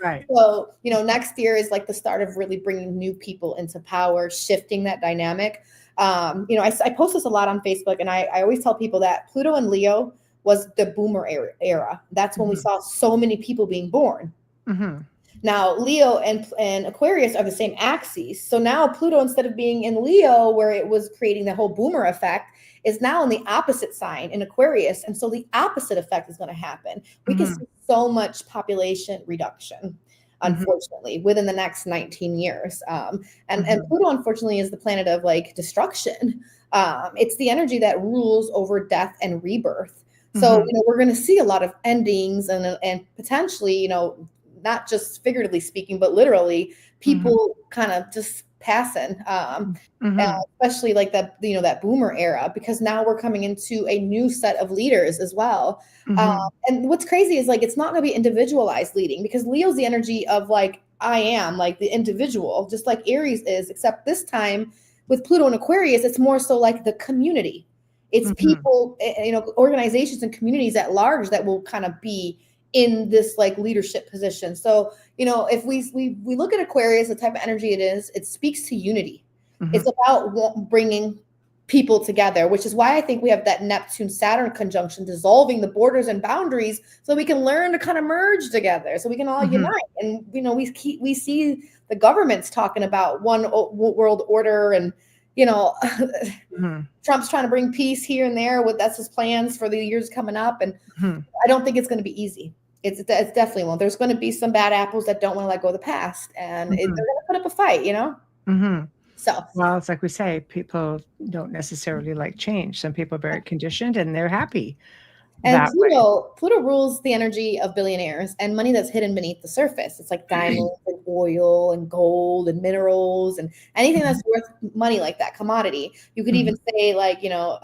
Right. So, next year is like the start of really bringing new people into power, shifting that dynamic. I post this a lot on Facebook, and I always tell people that Pluto and Leo was the boomer era. That's when we saw so many people being born. Now, Leo and Aquarius are the same axes. So now Pluto, instead of being in Leo, where it was creating the whole boomer effect, is now in the opposite sign in Aquarius. And so the opposite effect is going to happen. We can see so much population reduction, unfortunately, within the next 19 years. And Pluto, unfortunately, is the planet of like destruction. It's the energy that rules over death and rebirth. So, we're going to see a lot of endings and potentially, not just figuratively speaking, but literally people kind of just passing, especially like that, that boomer era, because now we're coming into a new set of leaders as well. And what's crazy is like, it's not going to be individualized leading, because Leo's the energy of like, I am like the individual, just like Aries is, except this time with Pluto and Aquarius, it's more so like the community. It's people, organizations and communities at large that will kind of be in this like leadership position. So, you know, if we look at Aquarius, the type of energy it is, it speaks to unity. It's about bringing people together, which is why I think we have that Neptune-Saturn conjunction, dissolving the borders and boundaries so we can learn to kind of merge together, so we can all unite. And, you know, we see the governments talking about one world order, and, you know, Trump's trying to bring peace here and there. That's his plans for the years coming up. And I don't think it's going to be easy. It's definitely won't. There's going to be some bad apples that don't want to let go of the past, and they're going to put up a fight, you know? So, well, it's like we say, people don't necessarily like change. Some people are very conditioned and they're happy. And Pluto rules the energy of billionaires and money that's hidden beneath the surface. It's like diamonds and oil and gold and minerals and anything that's worth money, like that commodity. You could even say, like, you know,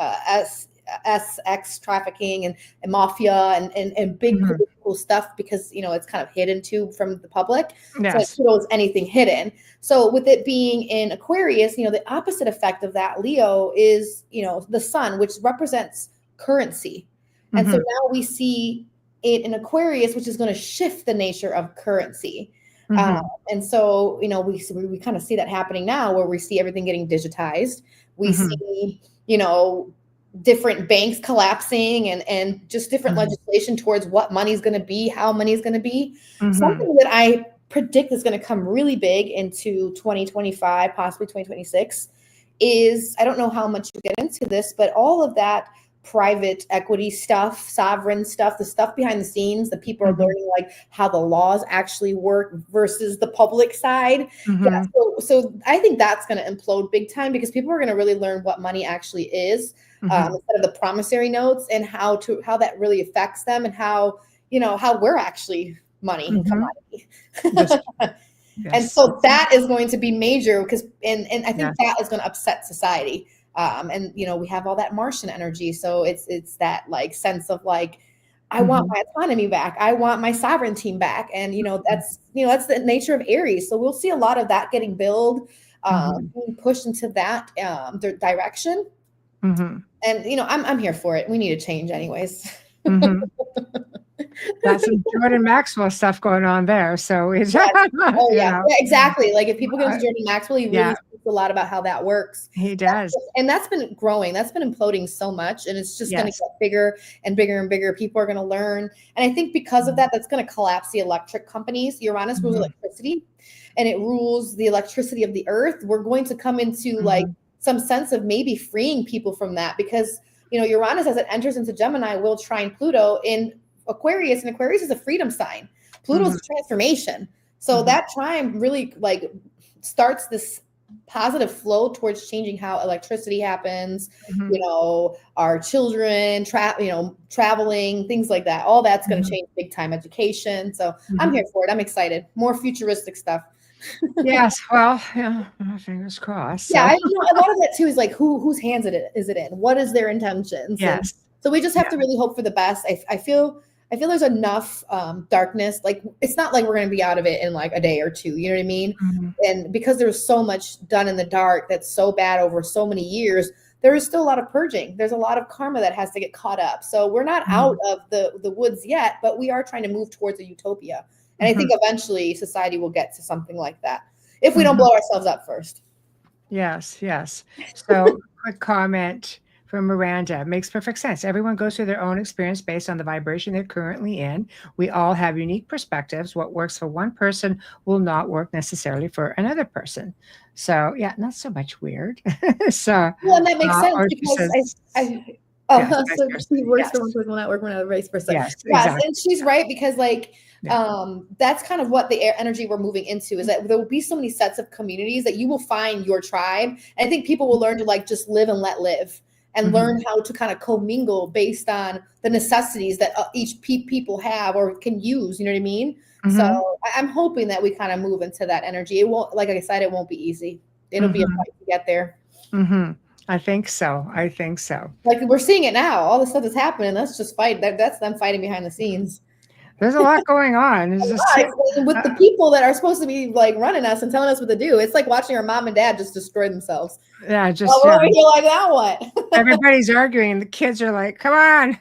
sex trafficking and mafia and big political stuff, because, you know, it's kind of hidden too from the public. Yes. So Pluto's anything hidden. So with it being in Aquarius, you know, the opposite effect of that, Leo, is, you know, the sun, which represents currency. And so now we see it in Aquarius, which is going to shift the nature of currency. And so, you know, we kind of see that happening now, where we see everything getting digitized. We see, you know, different banks collapsing and just different legislation towards what money's going to be, how money is going to be. Something that I predict is going to come really big into 2025, possibly 2026, is, I don't know how much you get into this, but all of that private equity stuff, sovereign stuff, the stuff behind the scenes that people are learning, like how the laws actually work versus the public side. So I think that's going to implode big time, because people are going to really learn what money actually is, instead of the promissory notes, and how that really affects them, and how, you know, how we're actually money commodity. And so that is going to be major, because and I think that is going to upset society. And, you know, we have all that Martian energy. So it's that like sense of like, I want my autonomy back. I want my sovereignty back. And, you know, that's the nature of Aries. So we'll see a lot of that getting built, being pushed into that direction. And, you know, I'm here for it. We need to change anyways. That's some Jordan Maxwell stuff going on there. So it's yeah, exactly. Like if people get into Jordan Maxwell, he really speaks a lot about how that works. He does. And that's been growing. That's been imploding so much. And it's just going to get bigger and bigger and bigger. People are going to learn. And I think because of that, that's going to collapse the electric companies. Uranus rules electricity, and it rules the electricity of the earth. We're going to come into like some sense of maybe freeing people from that, because, you know, Uranus, as it enters into Gemini, will trine Pluto in Aquarius, and Aquarius is a freedom sign. Pluto's a transformation. So that trine really like starts this positive flow towards changing how electricity happens, you know, our children, traveling, things like that. All that's going to change big time. Education. So I'm here for it. I'm excited. More futuristic stuff. Yes. Well, yeah, fingers crossed. Yeah. So. A lot of that too is like, whose hands is it in? What is their intentions? Yes. And so we just have to really hope for the best. I feel there's enough darkness. Like, it's not like we're going to be out of it in like a day or two. You know what I mean? And because there's so much done in the dark that's so bad over so many years, there is still a lot of purging. There's a lot of karma that has to get caught up. So we're not out of the woods yet, but we are trying to move towards a utopia. And I think eventually society will get to something like that, if we don't blow ourselves up first. Yes. So quick comment from Miranda. Makes perfect sense. Everyone goes through their own experience based on the vibration they're currently in. We all have unique perspectives. What works for one person will not work necessarily for another person. So yeah, not so much weird. So well, and that makes sense, because so she works for one person will not work for another, vice versa. Yes, exactly. And she's right, because like that's kind of what the energy we're moving into, is that there will be so many sets of communities that you will find your tribe. And I think people will learn to like just live and let live, and learn how to kind of commingle based on the necessities that each people have or can use. You know what I mean? So I'm hoping that we kind of move into that energy. It won't, like I said, it won't be easy. It'll be a fight to get there. I think so. Like we're seeing it now. All the stuff that's happening, that's just fight. That's them fighting behind the scenes. There's a lot going on. It's just with the people that are supposed to be like running us and telling us what to do. It's like watching our mom and dad just destroy themselves. Yeah, just we're over here like, now what? Everybody's arguing. The kids are like, come on,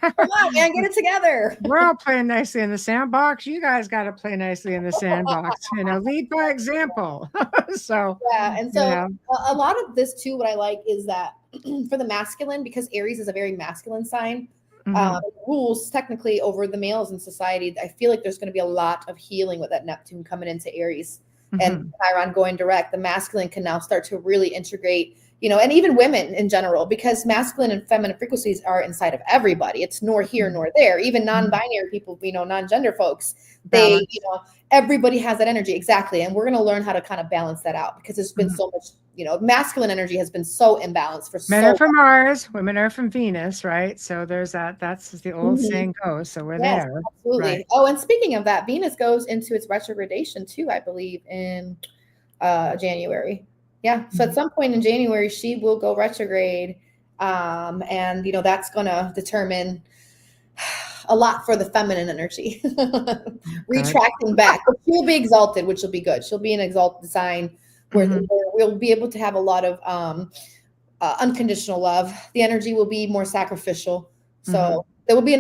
man, get it together. We're all playing nicely in the sandbox. You guys got to play nicely in the sandbox. Lead by example. So yeah, and so a lot of this too, what I like is that for the masculine, because Aries is a very masculine sign, rules technically over the males in society. I feel like there's going to be a lot of healing with that Neptune coming into Aries and Chiron going direct. The masculine can now start to really integrate, and even women in general, because masculine and feminine frequencies are inside of everybody. It's nor here nor there. Even non-binary people, non-gender folks, they, everybody has that energy. Exactly. And we're going to learn how to kind of balance that out, because there's been so much, masculine energy has been so imbalanced for men are from Mars, women are from Venus, right? So there's that's the old saying goes. So we're there. Absolutely. Right. Oh, and speaking of that, Venus goes into its retrogradation too, I believe, in January. Yeah. So at some point in January, she will go retrograde. And, that's going to determine a lot for the feminine energy, retracting back. But she'll be exalted, which will be good. She'll be an exalted sign where we'll be able to have a lot of unconditional love. The energy will be more sacrificial. So there will be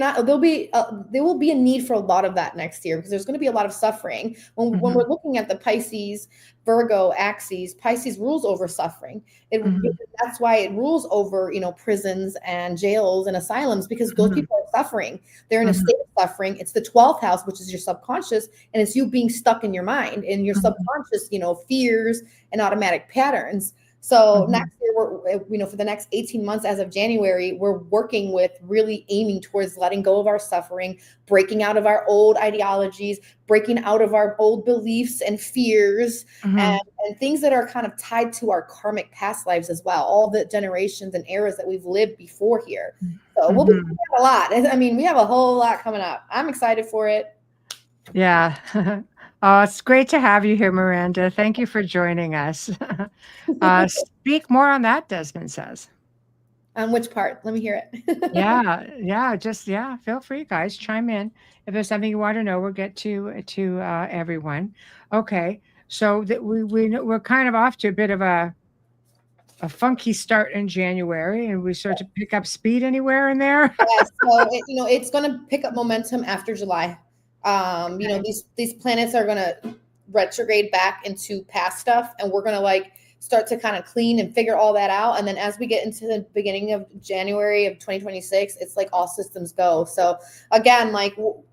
a need for a lot of that next year, because there's going to be a lot of suffering. When we're looking at the Pisces, Virgo axes, Pisces rules over suffering. That's why it rules over, prisons and jails and asylums, because those people are suffering. They're in a state of suffering. It's the 12th house, which is your subconscious, and it's you being stuck in your mind and your subconscious, fears and automatic patterns. So next year, we're, for the next 18 months as of January, we're working with really aiming towards letting go of our suffering, breaking out of our old ideologies, breaking out of our old beliefs and fears, and things that are kind of tied to our karmic past lives as well, all the generations and eras that we've lived before here. So we'll be doing a lot. I mean, we have a whole lot coming up. I'm excited for it. Yeah. Oh, it's great to have you here, Miranda. Thank you for joining us. Speak more on that, Desmond says. On which part? Let me hear it. Feel free, guys. Chime in. If there's something you want to know, we'll get to everyone. Okay. So we're kind of off to a bit of a funky start in January, and we start to pick up speed anywhere in there. Yeah, so it's going to pick up momentum after July. These planets are going to retrograde back into past stuff, and we're going to start to kind of clean and figure all that out. And then as we get into the beginning of January of 2026, it's like all systems go. So again,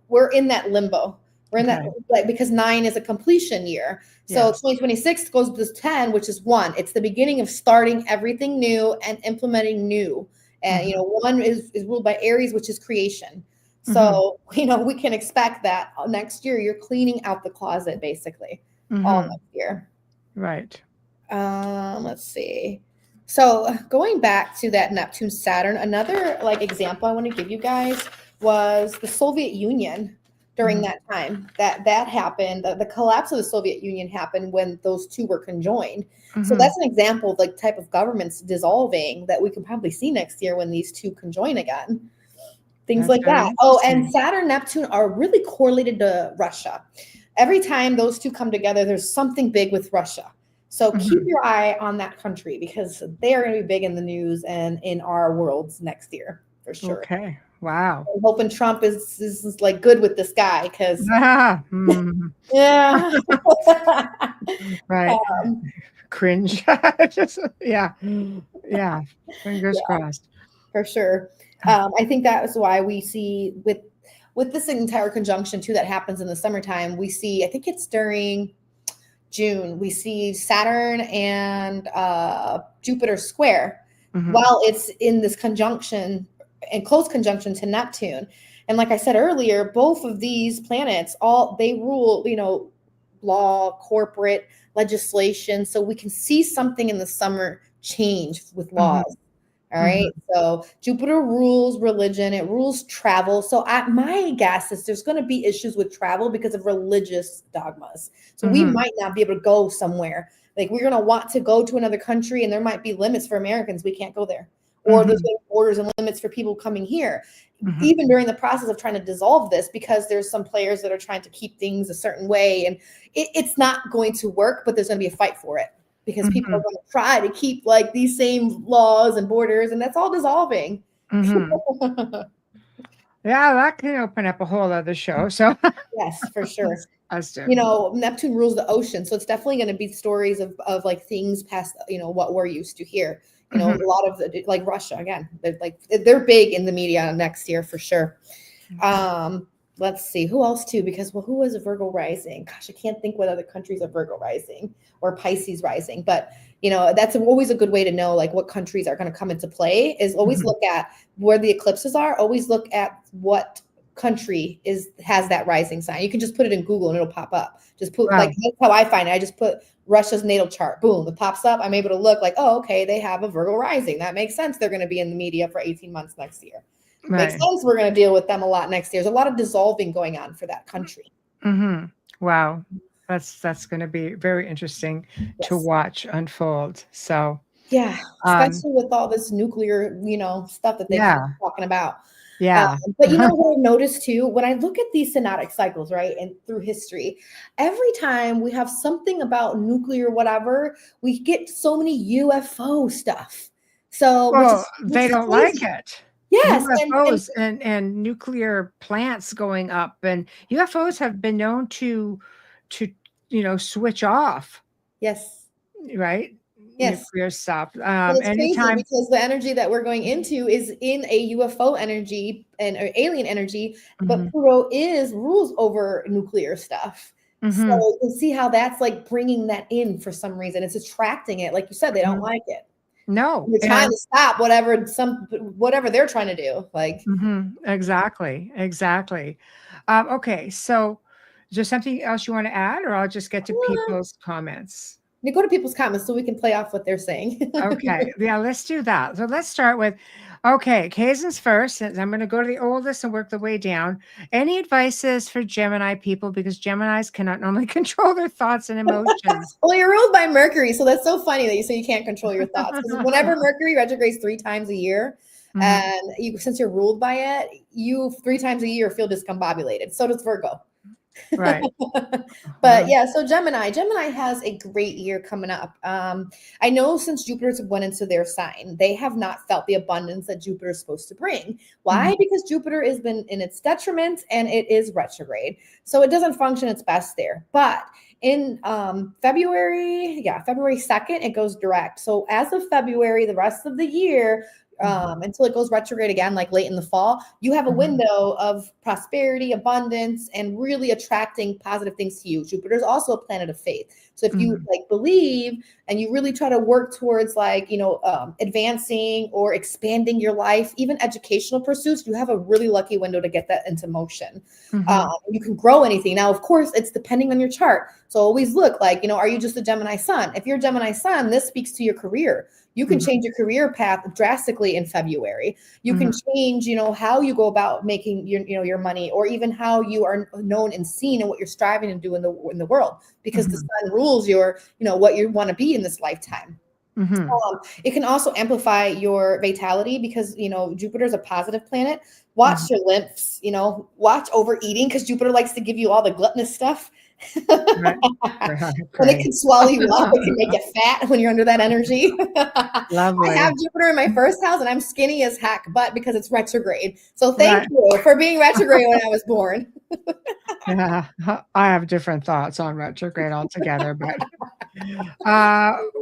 we're in that limbo. We're in that, because 9 is a completion year. So 2026 goes to this 10, which is 1. It's the beginning of starting everything new and implementing new. And, 1 is ruled by Aries, which is creation. So, we can expect that next year you're cleaning out the closet, basically, all next year. Right. Let's see. So going back to that Neptune Saturn, another example I want to give you guys was the Soviet Union during that time. That happened. The collapse of the Soviet Union happened when those two were conjoined. So that's an example of type of governments dissolving that we can probably see next year when these two conjoin again. Things like that. Oh, and Saturn, Neptune are really correlated to Russia. Every time those two come together, there's something big with Russia. So keep your eye on that country, because they are going to be big in the news and in our worlds next year, for sure. Okay. Wow. I'm hoping Trump is good with this guy, because yeah. Right. Cringe. Yeah. Fingers crossed. For sure. I think that is why we see with this entire conjunction too that happens in the summertime, we see, I think it's during June, we see Saturn and Jupiter square while it's in this conjunction and close conjunction to Neptune. And like I said earlier, both of these planets, they rule, law, corporate, legislation. So we can see something in the summer change with laws. All right. So Jupiter rules religion. It rules travel. So my guess is there's going to be issues with travel because of religious dogmas. So we might not be able to go somewhere. We're going to want to go to another country, and there might be limits for Americans. We can't go there. or there's been borders and limits for people coming here. Even during the process of trying to dissolve this, because there's some players that are trying to keep things a certain way, and it's not going to work, but there's going to be a fight for it, because people are going to try to keep like these same laws and borders, and that's all dissolving. Yeah, that can open up a whole other show. So yes, for sure. You know, Neptune rules the ocean, so it's definitely going to be stories of like things past, you know, what we're used to here. You know, a lot of the, like Russia, again, they're big in the media next year for sure. Let's see who else too, because who is a Virgo rising? Gosh, I can't think what other countries are Virgo rising or Pisces rising, but you know, that's always a good way to know like what countries are going to come into play. Is always look at where the eclipses are. Always look at what country has that rising sign. You can just put it in Google and it'll pop up. Just put like, that's how I find it. I just put Russia's natal chart. Boom, it pops up. I'm able to look like, oh, okay, they have a Virgo rising. That makes sense. They're going to be in the media for 18 months next year. Makes sense. We're going to deal with them a lot next year. There's a lot of dissolving going on for that country. Wow. That's going to be very interesting to watch unfold. So yeah, especially with all this nuclear, you know, stuff that they're talking about. But you know what I've noticed too, when I look at these synodic cycles, right, and through history, every time we have something about nuclear, whatever, we get so many UFO stuff. So they don't like it. Yes, UFOs and nuclear plants going up, and UFOs have been known to you know, switch off. Yes. Right. Yes. Nuclear stuff. It's crazy because the energy that we're going into is in a UFO energy and alien energy, but Pluto rules over nuclear stuff. So you can see how that's like bringing that in for some reason. It's attracting it. Like you said, they don't like it. No, you're trying to stop whatever they're trying to do. Like exactly. Okay, so is there something else you want to add, or I'll just get to people's comments? You go to people's comments so we can play off what they're saying. Okay, yeah, let's do that. So let's start with, okay, Kaizen's first, and I'm going to go to the oldest and work the way down. Any advices for Gemini people, because Geminis cannot normally control their thoughts and emotions? Well, you're ruled by Mercury, so that's so funny that you say you can't control your thoughts. Because whenever Mercury retrogrades 3 times a year, and since you're ruled by it, you 3 times a year feel discombobulated. So does Virgo. Right. But yeah, so Gemini has a great year coming up. I know since Jupiter's went into their sign, they have not felt the abundance that Jupiter is supposed to bring. Why? Because Jupiter has been in its detriment and it is retrograde. So it doesn't function its best there. But in February 2nd, it goes direct. So as of February, the rest of the year, until it goes retrograde again, like late in the fall, you have a window of prosperity, abundance, and really attracting positive things to you. Jupiter's also a planet of faith. So if you like believe and you really try to work towards like, you know, advancing or expanding your life, even educational pursuits, you have a really lucky window to get that into motion. You can grow anything. Now, of course, it's depending on your chart. So always look like, you know, are you just a Gemini sun? If you're a Gemini sun, this speaks to your career. You can change your career path drastically in February. You can change, you know, how you go about making your money, or even how you are known and seen and what you're striving to do in the world, because the sun rules your, you know, what you want to be in this lifetime. It can also amplify your vitality because, you know, Jupiter is a positive planet. Watch your lymphs, you know, watch overeating, because Jupiter likes to give you all the gluttonous stuff. Right. When it can swallow you up, it can make you fat when you're under that energy. Lovely. I have Jupiter in my first house and I'm skinny as heck, but because it's retrograde. So thank you for being retrograde when I was born. Yeah, I have different thoughts on retrograde altogether, but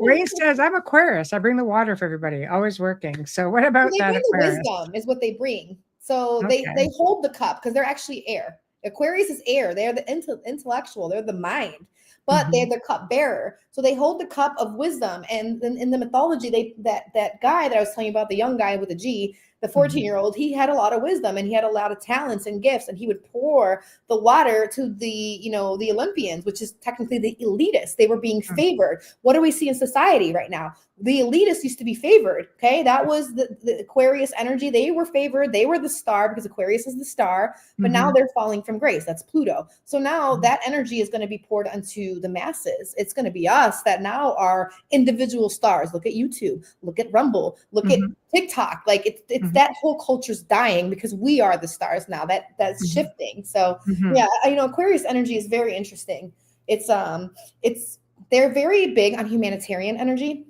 Ray says, I'm Aquarius. I bring the water for everybody, always working. So what about that? Aquarius? Wisdom is what they bring. So they hold the cup because they're actually air. Aquarius is air. They're the intellectual. They're the mind, but they're the cup bearer. So they hold the cup of wisdom. And in the mythology, that guy that I was telling you about, the young guy with a G, the 14-year-old, he had a lot of wisdom and he had a lot of talents and gifts, and he would pour the water to the the Olympians, which is technically the elitists. They were being favored. What do we see in society right now? The elitists used to be favored. Okay, that was the Aquarius energy. They were favored. They were the star because Aquarius is the star, but now they're falling from grace. That's Pluto. So now that energy is going to be poured onto the masses. It's going to be us that now are individual stars. Look at YouTube, look at Rumble, look at TikTok. Like it's that whole culture's dying because we are the stars now. That's shifting. So yeah, Aquarius energy is very interesting. They're very big on humanitarian energy.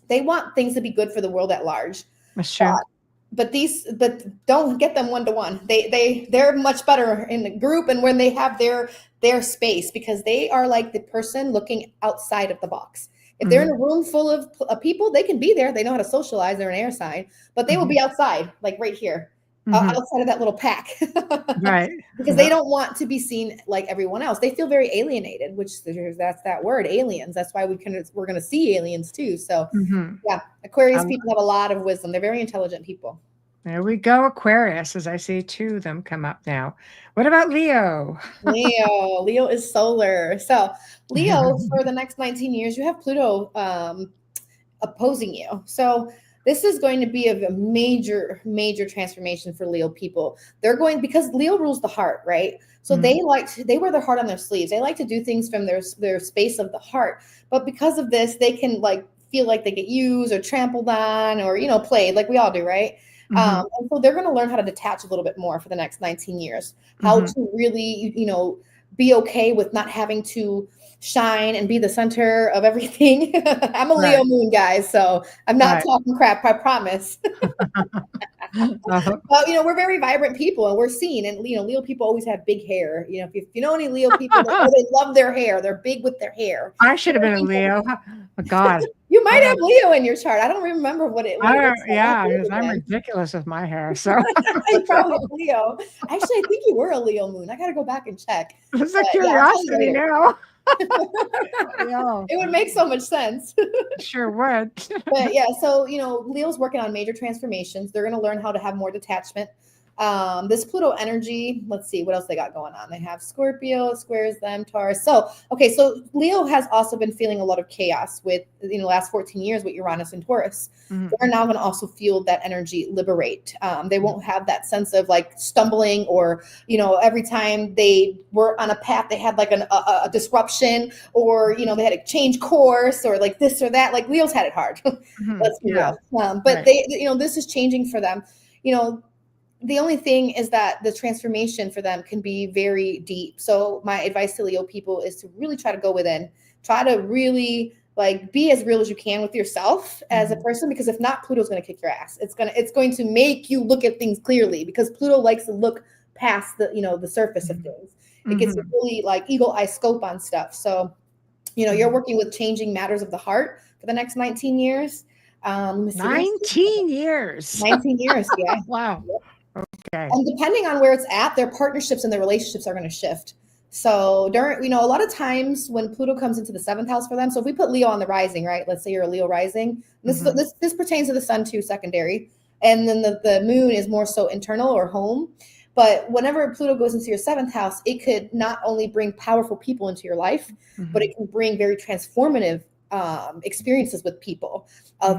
They want things to be good for the world at large. That's true. But don't get them one-to-one. They're much better in the group and when they have their space, because they are like the person looking outside of the box. If they're in a room full of people, they can be there. They know how to socialize. They're an air sign, but they will be outside, like right here, outside of that little pack. Right. Because they don't want to be seen like everyone else. They feel very alienated, which that's that word, aliens. That's why we're going to see aliens too. So yeah, Aquarius people have a lot of wisdom. They're very intelligent people. There we go, Aquarius, as I see two of them come up now. What about Leo? Leo is solar. So Leo, for the next 19 years, you have Pluto opposing you. So this is going to be a major, major transformation for Leo people. They're going, because Leo rules the heart, right? So they wear their heart on their sleeves. They like to do things from their space of the heart. But because of this, they can feel like they get used or trampled on or, played like we all do, right? And so they're going to learn how to detach a little bit more for the next 19 years, how to really, be okay with not having to shine and be the center of everything. I'm a Leo moon, guys, so I'm not talking crap, I promise. But we're very vibrant people and we're seen, and Leo people always have big hair. If you know any Leo people, they love their hair. They're big with their hair. I should have been a Leo. Oh, God. You might have Leo in your chart. I don't remember what it was. Yeah, because I'm ridiculous with my hair. So you're probably a Leo. Actually, I think you were a Leo moon. I got to go back and check. It's a curiosity now. It would make so much sense. Sure would. But yeah, so Leo's working on major transformations. They're going to learn how to have more detachment. This Pluto energy, let's see what else they got going on. They have Scorpio, squares them, Taurus. So Leo has also been feeling a lot of chaos with the last 14 years with Uranus and Taurus. They're now going to also feel that energy liberate. They won't have that sense of stumbling or every time they were on a path they had a disruption or they had to change course or this or that. Leo's had it hard. Let's be real. But they this is changing for them. The only thing is that the transformation for them can be very deep. So my advice to Leo people is to really try to go within, try to really be as real as you can with yourself as a person, because if not, Pluto's going to kick your ass. It's going to make you look at things clearly, because Pluto likes to look past the surface of things. It gets really eagle eye scope on stuff. So, you're working with changing matters of the heart for the next 19 years. 19 years. 19 years. Yeah. Wow. Okay. And depending on where it's at, their partnerships and their relationships are going to shift. So during, a lot of times when Pluto comes into the 7th house for them, so if we put Leo on the rising, right? Let's say you're a Leo rising. This pertains to the sun too, secondary. And then the moon is more so internal or home. But whenever Pluto goes into your 7th house, it could not only bring powerful people into your life, but it can bring very transformative experiences with people,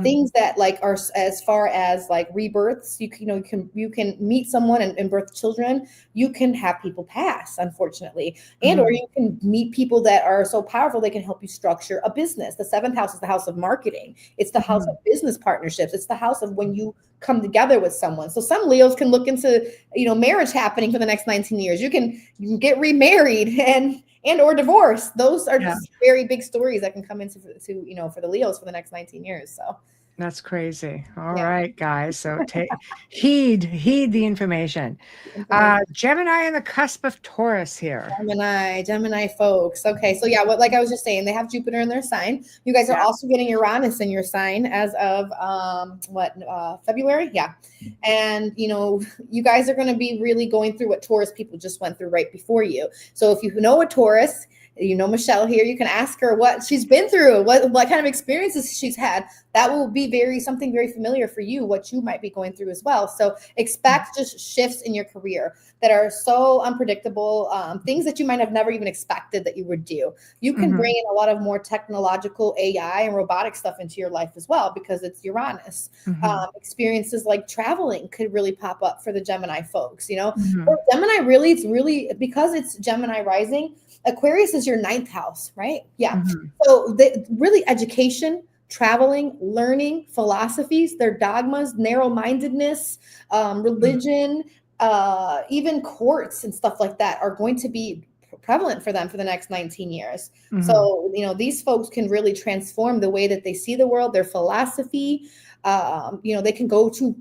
things that are as far as rebirths. You can meet someone and birth children. You can have people pass, unfortunately, and or you can meet people that are so powerful they can help you structure a business. The 7th house is the house of marketing. It's the house of business partnerships. It's the house of when you come together with someone. So some Leos can look into marriage happening for the next 19 years. You can get remarried and or divorce. Those are just very big stories that can come into for the Leos for the next 19 years. So that's crazy. All right, guys. So heed the information. Gemini on the cusp of Taurus here. Gemini folks. Okay, so like I was just saying, they have Jupiter in their sign. You guys are also getting Uranus in your sign as of February. Yeah. And you guys are going to be really going through what Taurus people just went through right before you. So if you know a Taurus, Michelle here, you can ask her what she's been through, what kind of experiences she's had. that will be something very familiar for you, what you might be going through as well. So expect just shifts in your career that are so unpredictable, things that you might have never even expected that you would do. You can bring in a lot of more technological AI and robotic stuff into your life as well, because it's Uranus. Experiences like traveling could really pop up for the Gemini folks, you know. For Gemini, really, it's really, because it's Gemini rising, Aquarius is your 9th house, right? Yeah. So really education, traveling, learning, philosophies, their dogmas, narrow-mindedness, religion, even courts and stuff like that are going to be prevalent for them for the next 19 years. So, you know, these folks can really transform the way that they see the world, their philosophy. You know, they can go to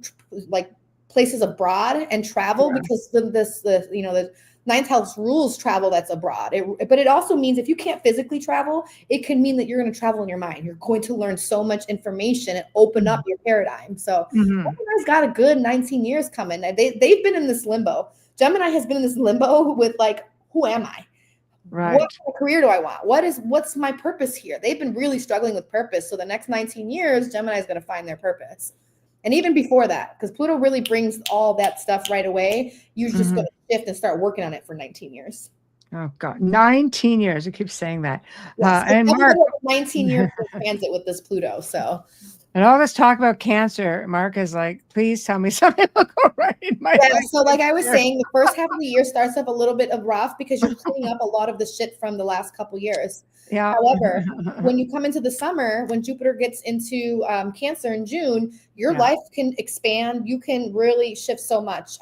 like places abroad and travel, because the 9th house rules travel that's abroad. But it also means if you can't physically travel, it can mean that you're going to travel in your mind. You're going to learn so much information and open up your paradigm. So Gemini's got a good 19 years coming. They've been in this limbo. Gemini has been in this limbo with like, who am I? Right. What kind of career do I want? What's my purpose here? They've been really struggling with purpose. So the next 19 years, Gemini is going to find their purpose. And even before that, because Pluto really brings all that stuff right away, you're just going to shift and start working on it for 19 years. Oh, God. 19 years. I keep saying that. Yes, and Mark, 19 years in transit with this Pluto. So. And all this talk about cancer, Mark is like, please tell me something will go right in my life. So like I was saying, the first half of the year starts up a little bit of rough because you're cleaning up a lot of the shit from the last couple years. Yeah. However, when you come into the summer, when Jupiter gets into Cancer in June, your life can expand. You can really shift so much.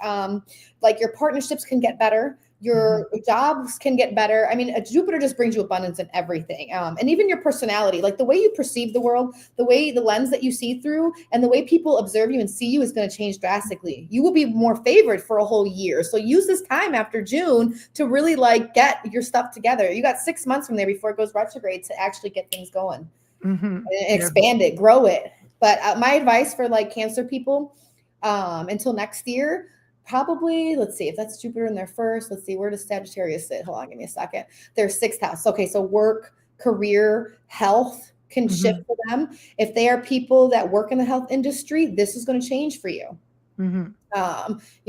Like your partnerships can get better. Your jobs can get better. I mean, Jupiter just brings you abundance in everything. And even your personality, like the way you perceive the world, the lens that you see through, and the way people observe you and see you is going to change drastically. You will be more favored for a whole year. So use this time after June to really like get your stuff together. You got 6 months from there before it goes retrograde to actually get things going and expand it, grow it. But my advice for like Cancer people until next year, probably, let's see if that's Jupiter in their first. Let's see, where does Sagittarius sit? Hold on, give me a second. Their 6th house. Okay, so work, career, health can shift for them. If they are people that work in the health industry, this is going to change for you. You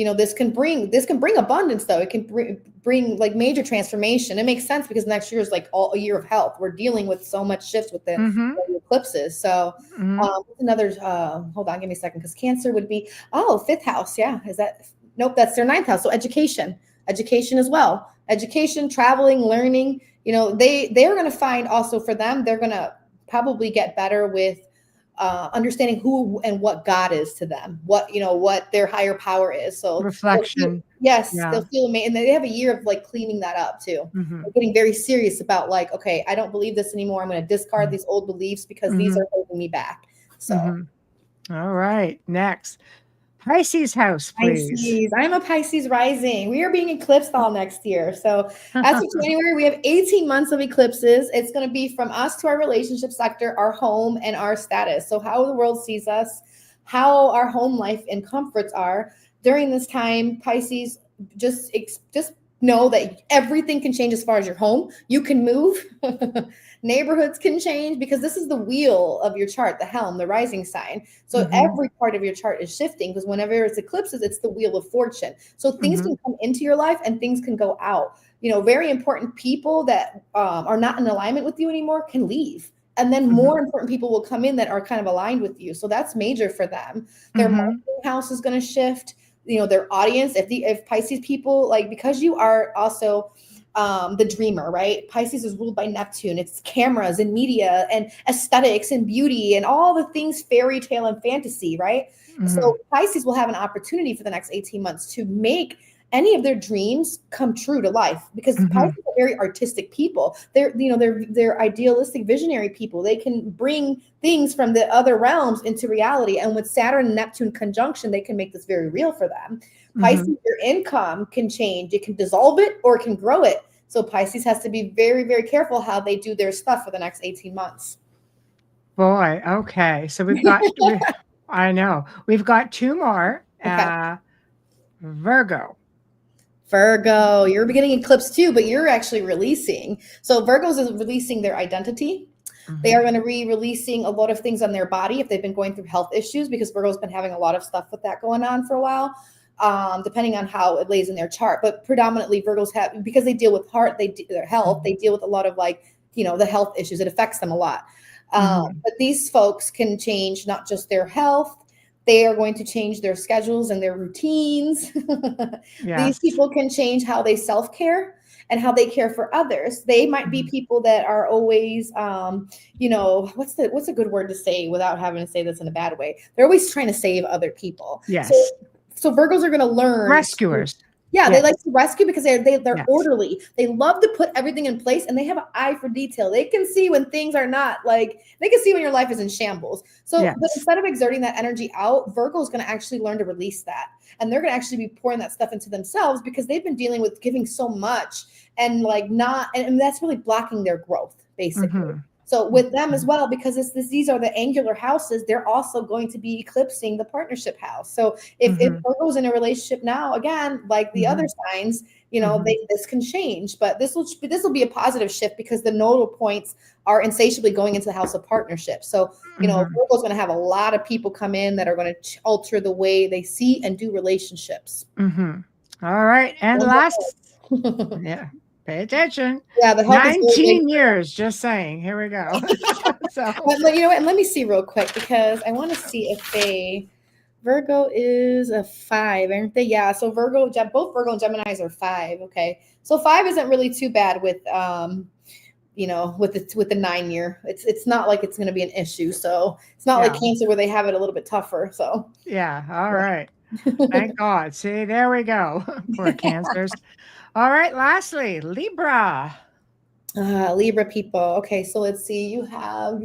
know, this can bring abundance, though. It can bring like major transformation. It makes sense because next year is like all a year of health. We're dealing with so much shifts with the eclipses. So another, hold on, give me a second, because Cancer would be, 5th house. Yeah. Is that? Nope, that's their 9th house. So education as well. Education, traveling, learning, you know, they're going to find also for them, they're going to probably get better with understanding who and what God is to them, what their higher power is. So reflection. They'll feel amazing. And they have a year of like cleaning that up too. They're getting very serious about like, okay, I don't believe this anymore. I'm going to discard these old beliefs because these are holding me back. So. All right. Next. Pisces house, please. Pisces. I'm a Pisces rising. We are being eclipsed all next year. So as of January, we have 18 months of eclipses. It's going to be from us to our relationship sector, our home, and our status. So how the world sees us, how our home life and comforts are. During this time, Pisces, just know that everything can change as far as your home. You can move. Neighborhoods can change because this is the wheel of your chart, the helm, the rising sign. So every part of your chart is shifting because whenever it's eclipses, it's the wheel of fortune. So things can come into your life and things can go out. You know, very important people that are not in alignment with you anymore can leave. And then more important people will come in that are kind of aligned with you. So that's major for them. Their marketing house is going to shift. You know, their audience, if Pisces people, like, because you are also the dreamer, right? Pisces is ruled by Neptune. It's cameras and media and aesthetics and beauty and all the things fairy tale and fantasy, right? So Pisces will have an opportunity for the next 18 months to make any of their dreams come true to life because Pisces are very artistic people. They're idealistic, visionary people. They can bring things from the other realms into reality. And with Saturn and Neptune conjunction, they can make this very real for them. Pisces, your income can change. It can dissolve it or it can grow it. So Pisces has to be very, very careful how they do their stuff for the next 18 months. Boy, okay. So we've got, I know, we've got 2 more. Okay. Virgo, you're beginning eclipse too, but you're actually releasing. So Virgos is releasing their identity. They are going to be releasing a lot of things on their body if they've been going through health issues, because Virgo's been having a lot of stuff with that going on for a while, depending on how it lays in their chart. But predominantly Virgos have, because they deal with their health, they deal with a lot of the health issues. It affects them a lot. But these folks can change not just their health, they are going to change their schedules and their routines. These people can change how they self-care and how they care for others. They might be people that are always, what's a good word to say without having to say this in a bad way? They're always trying to save other people. Yes. So Virgos are going to learn. Rescuers. They like to rescue because they're orderly. They love to put everything in place, and they have an eye for detail. They can see when things are not they can see when your life is in shambles. So but instead of exerting that energy out, Virgo is going to actually learn to release that. And they're going to actually be pouring that stuff into themselves because they've been dealing with giving so much and and that's really blocking their growth, basically. So with them as well, because these are the angular houses, they're also going to be eclipsing the partnership house. So if Virgo's in a relationship now, again, like the other signs, this can change. But this will be a positive shift because the nodal points are insatiably going into the house of partnership. So, Virgo's going to have a lot of people come in that are going to alter the way they see and do relationships. All right. And last, pay attention. Yeah, the health 19 years, just saying. Here we go. But you know what? And let me see real quick because I want to see if Virgo is a 5, aren't they? Yeah. So both Virgo and Geminis are 5. Okay. So 5 isn't really too bad with, with the 9 year. It's not like it's going to be an issue. So it's not like Cancer where they have it a little bit tougher. So yeah. All right. Thank God. See, there we go. Poor Cancers. All right. Lastly, Libra. Libra people. Okay. So let's see. You have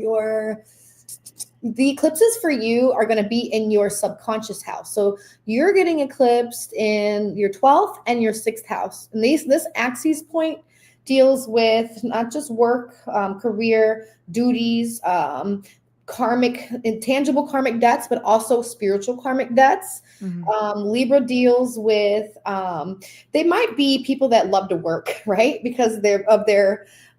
the eclipses for you are going to be in your subconscious house. So you're getting eclipsed in your 12th and your 6th house. And this axis point deals with not just work, career, duties, intangible karmic debts, but also spiritual karmic debts. Libra deals with, they might be people that love to work, right? Because their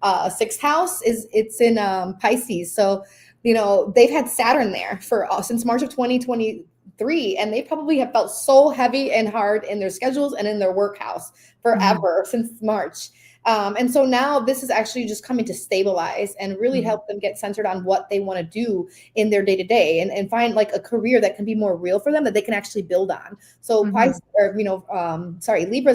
6th house it's in Pisces. So, they've had Saturn there since March of 2023, and they probably have felt so heavy and hard in their schedules and in their work house forever since March. And so now this is actually just coming to stabilize and really help them get centered on what they want to do in their day-to-day and find like a career that can be more real for them that they can actually build on. So Libras,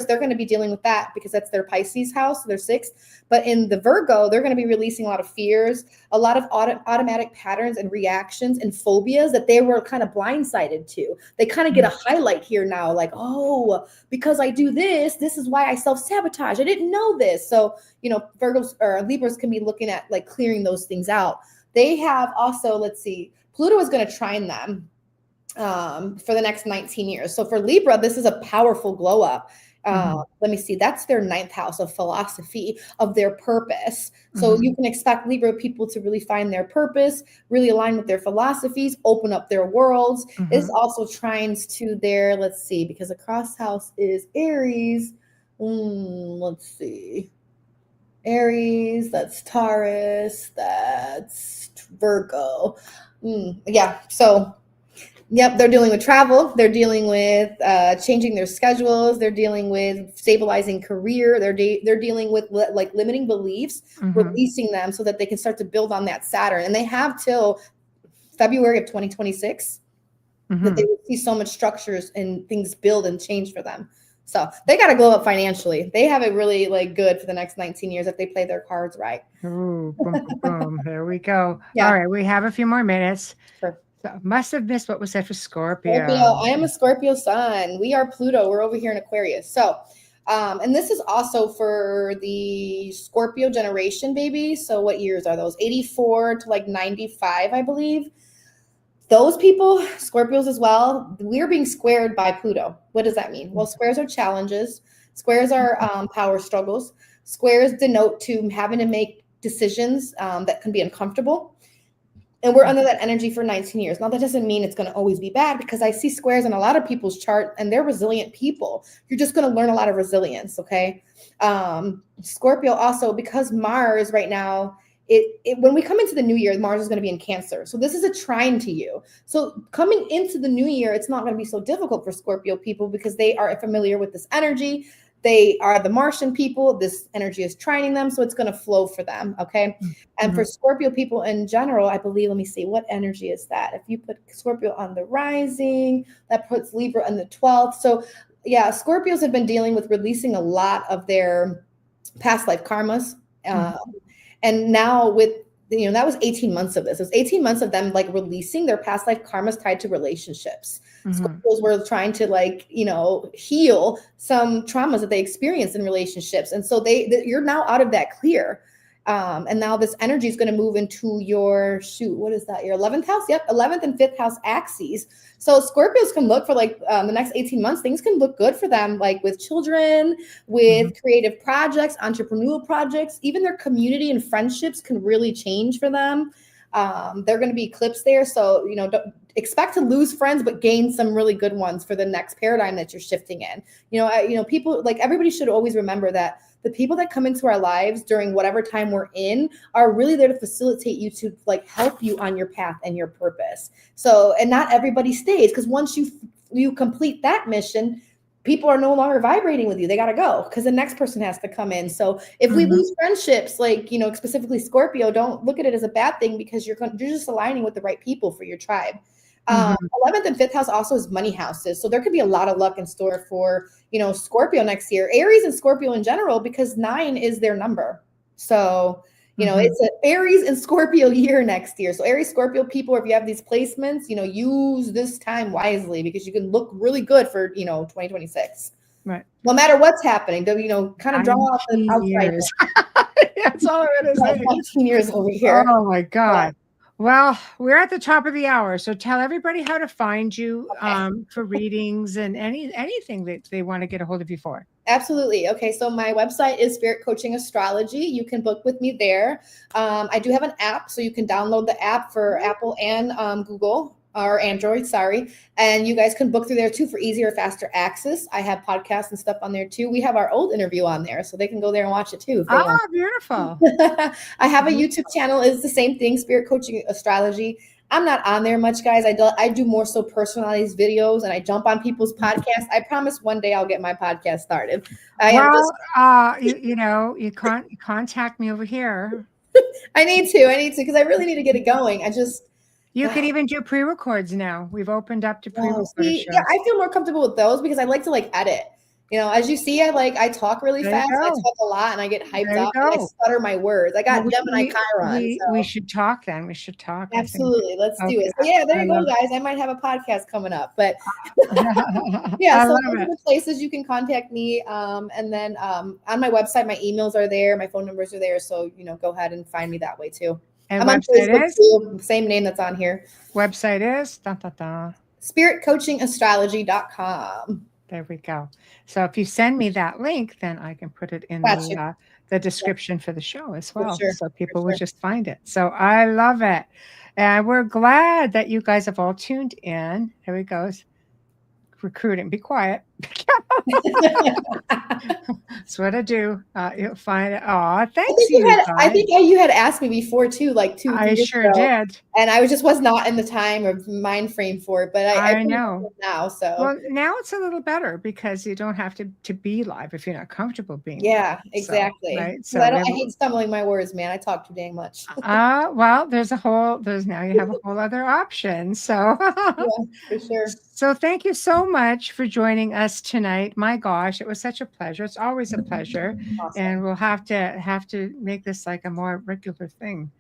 they're going to be dealing with that because that's their Pisces house, their 6th. But in the Virgo, they're going to be releasing a lot of fears, a lot of automatic patterns and reactions and phobias that they were kind of blindsided to. They kind of get a highlight here now, like, oh, because I do this is why I self-sabotage. I didn't know this. So, Virgos or Libras can be looking at like clearing those things out. They have also, let's see, Pluto is going to trine them for the next 19 years. So for Libra, this is a powerful glow up. Let me see, that's their 9th house of philosophy, of their purpose. So you can expect Libra people to really find their purpose, really align with their philosophies, open up their worlds. This also trines to their, let's see, because the cross house is Aries. Let's see. Aries, that's Taurus, that's Virgo. Yeah, so yep, they're dealing with travel. They're dealing with changing their schedules. They're dealing with stabilizing career. They're dealing with like limiting beliefs, releasing them so that they can start to build on that Saturn. And they have till February of 2026 that they will see so much structures and things build and change for them. So they got to glow up financially. They have it really like good for the next 19 years if they play their cards right. Ooh, boom, boom, boom. There we go. Yeah. All right, we have a few more minutes. Sure. So must have missed what was said for Scorpio. I am a Scorpio sun. We are Pluto. We're over here in Aquarius. So, and this is also for the Scorpio generation, baby. So what years are those? 84 to like 95, I believe. Those people, Scorpios as well, we're being squared by Pluto. What does that mean? Well, squares are challenges. Squares are power struggles. Squares denote to having to make decisions that can be uncomfortable. And we're under that energy for 19 years. Now, that doesn't mean it's going to always be bad because I see squares in a lot of people's chart and they're resilient people. You're just going to learn a lot of resilience, okay? Scorpio also, because Mars right now when we come into the new year, Mars is going to be in Cancer. So this is a trine to you. So coming into the new year, it's not going to be so difficult for Scorpio people because they are familiar with this energy. They are the Martian people. This energy is trining them. So it's going to flow for them. Okay. And for Scorpio people in general, I believe, let me see, what energy is that? If you put Scorpio on the rising, that puts Libra on the 12th. So yeah, Scorpios have been dealing with releasing a lot of their past life karmas. And now with, that was 18 months of this. It was 18 months of them like releasing their past life karmas tied to relationships. Scorpios were trying to like, heal some traumas that they experienced in relationships. And so you're now out of that clear. And now this energy is going to move into your, what is that? Your 11th house? Yep. 11th and 5th house axes. So Scorpios can look for like the next 18 months, things can look good for them, like with children, with creative projects, entrepreneurial projects, even their community and friendships can really change for them. They're going to be eclipsed there. So, don't expect to lose friends, but gain some really good ones for the next paradigm that you're shifting in. People, like, everybody should always remember that the people that come into our lives during whatever time we're in are really there to facilitate you, to like help you on your path and your purpose. So, and not everybody stays, because once you complete that mission, people are no longer vibrating with you. They got to go because the next person has to come in. So if we lose friendships, like, specifically Scorpio, don't look at it as a bad thing, because you're just aligning with the right people for your tribe. 11th and 5th house also is money houses. So there could be a lot of luck in store for, Scorpio next year, Aries and Scorpio in general, because 9 is their number. So, it's an Aries and Scorpio year next year. So Aries, Scorpio people, if you have these placements, use this time wisely, because you can look really good for, 2026. Right. No matter what's happening, kind of draw off the outside. That's all it is. 19 years over here. Oh my God. Yeah. Well, we're at the top of the hour, so tell everybody how to find you for readings and anything that they want to get a hold of you for. Absolutely. Okay, so my website is Spirit Coaching Astrology. You can book with me there. I do have an app, so you can download the app for Apple and Google, or Android, sorry. And you guys can book through there too for easier, faster access. I have podcasts and stuff on there too. We have our old interview on there, so they can go there and watch it too. Oh, beautiful. I have a YouTube channel. It's the same thing, Spirit Coaching Astrology. I'm not on there much, guys. I do more so personalized videos, and I jump on people's podcasts. I promise one day I'll get my podcast started. You can't contact me over here. I need to, because I really need to get it going. You can even do pre-records now. We've opened up to pre-record shows. Yeah, I feel more comfortable with those because I like to edit. As you see, I talk really fast. I talk a lot, and I get hyped up. And I stutter my words. I got Gemini Chiron. We should talk then. We should talk. Absolutely. Let's do it. So yeah, there you go, guys. I might have a podcast coming up, but yeah. So those are the places you can contact me. And then on my website, my emails are there. My phone numbers are there. So, go ahead and find me that way too. And I'm on Facebook too, same name that's on here. Website is spiritcoachingastrology.com. There we go. So if you send me that link, then I can put it in the description for the show as well. So people will just find it. So I love it. And we're glad that you guys have all tuned in. Here he goes. Recruiting. Be quiet. That's what I do. You'll find it. Oh, thanks. I think you had asked me before too, like 2 I years sure ago, did. And I was not in the time or mind frame for it, but I know now. So well, now it's a little better because you don't have to be live if you're not comfortable being. Yeah, exactly. So, right. So I hate stumbling my words, man. I talk too dang much. Well, now you have a whole other option. So yeah, for sure. So thank you so much for joining us tonight. My gosh, it was such a pleasure. It's always a pleasure. Awesome. And we'll have to make this like a more regular thing.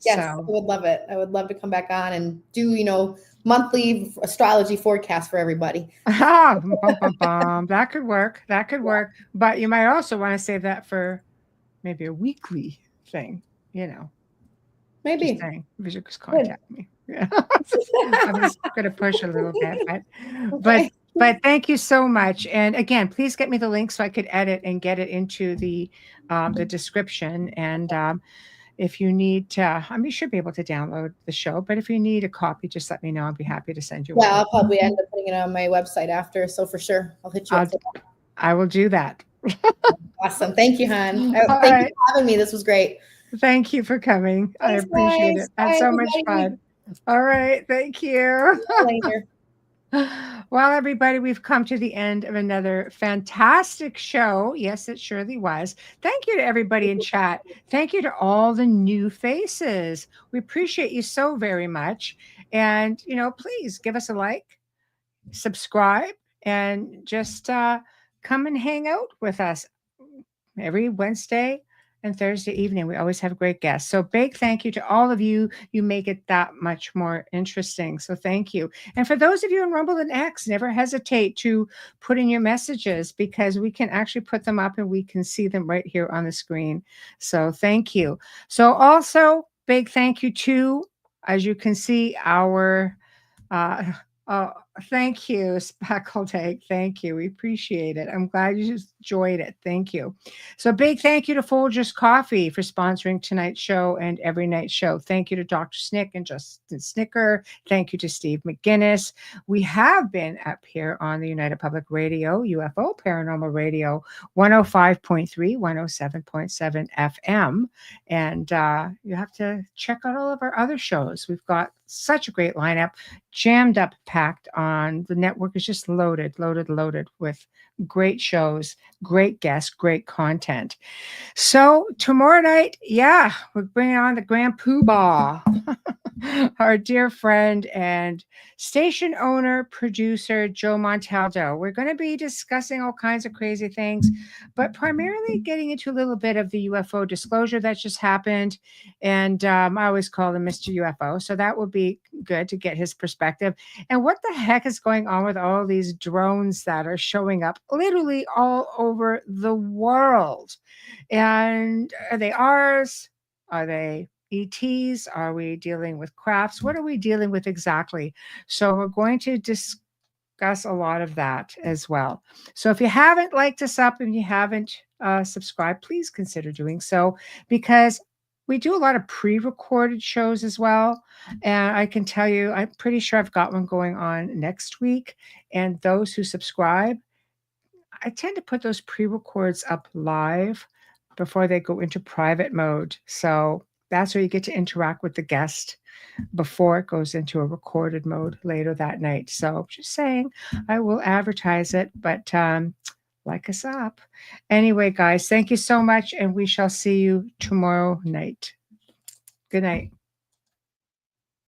Yes, I would love it. I would love to come back on and do, monthly astrology forecast for everybody. That could work. That could work. But you might also want to save that for maybe a weekly thing, Maybe. You should just contact me. Yeah. I'm just going to push a little bit, but thank you so much. And again, please get me the link so I could edit and get it into the description. And if you need to, you should be able to download the show, but if you need a copy, just let me know. I'll be happy to send you one. Yeah, I'll probably end up putting it on my website after. So for sure, I'll hit you up. I will do that. Awesome. Thank you, hon. Thank you for having me. This was great. Thank you for coming. I Thanks, appreciate guys. it. Had Bye, so much everybody. fun. All right. Thank you. Later. Well, everybody, we've come to the end of another fantastic show. Yes, it surely was. Thank you to everybody in chat. Thank you to all the new faces. We appreciate you so very much. And, please give us a like, subscribe, and just come and hang out with us every Wednesday and Thursday evening. We always have great guests. So big thank you to all of you. You make it that much more interesting. So thank you. And for those of you in Rumble and X, never hesitate to put in your messages because we can actually put them up and we can see them right here on the screen. So thank you. So also big thank you to, as you can see, our thank you, Speckled Egg. Thank you. We appreciate it. I'm glad you enjoyed it. Thank you. So big thank you to Folgers Coffee for sponsoring tonight's show and every night's show. Thank you to Dr. Snick and Justin Snicker. Thank you to Steve McGinnis. We have been up here on the United Public Radio, UFO Paranormal Radio, 105.3, 107.7 FM. And you have to check out all of our other shows. We've got such a great lineup, jammed up, packed on. The network is just loaded with great shows, great guests, great content. So tomorrow night, we're bringing on the Grand Poobah, our dear friend and station owner, producer, Joe Montaldo. We're going to be discussing all kinds of crazy things, but primarily getting into a little bit of the UFO disclosure that just happened. And I always call him Mr. UFO. So that will be good to get his perspective. And what the heck is going on with all these drones that are showing up literally all over the world? And are they ours? Are they ETs? Are we dealing with crafts? What are we dealing with exactly? So we're going to discuss a lot of that as well. So if you haven't liked us up and you haven't subscribed, please consider doing so, because we do a lot of pre-recorded shows as well. And I can tell you, I'm pretty sure I've got one going on next week. And those who subscribe, I tend to put those pre-records up live before they go into private mode. So that's where you get to interact with the guest before it goes into a recorded mode later that night. So just saying, I will advertise it, but like us up. Anyway, guys, thank you so much, and we shall see you tomorrow night. Good night.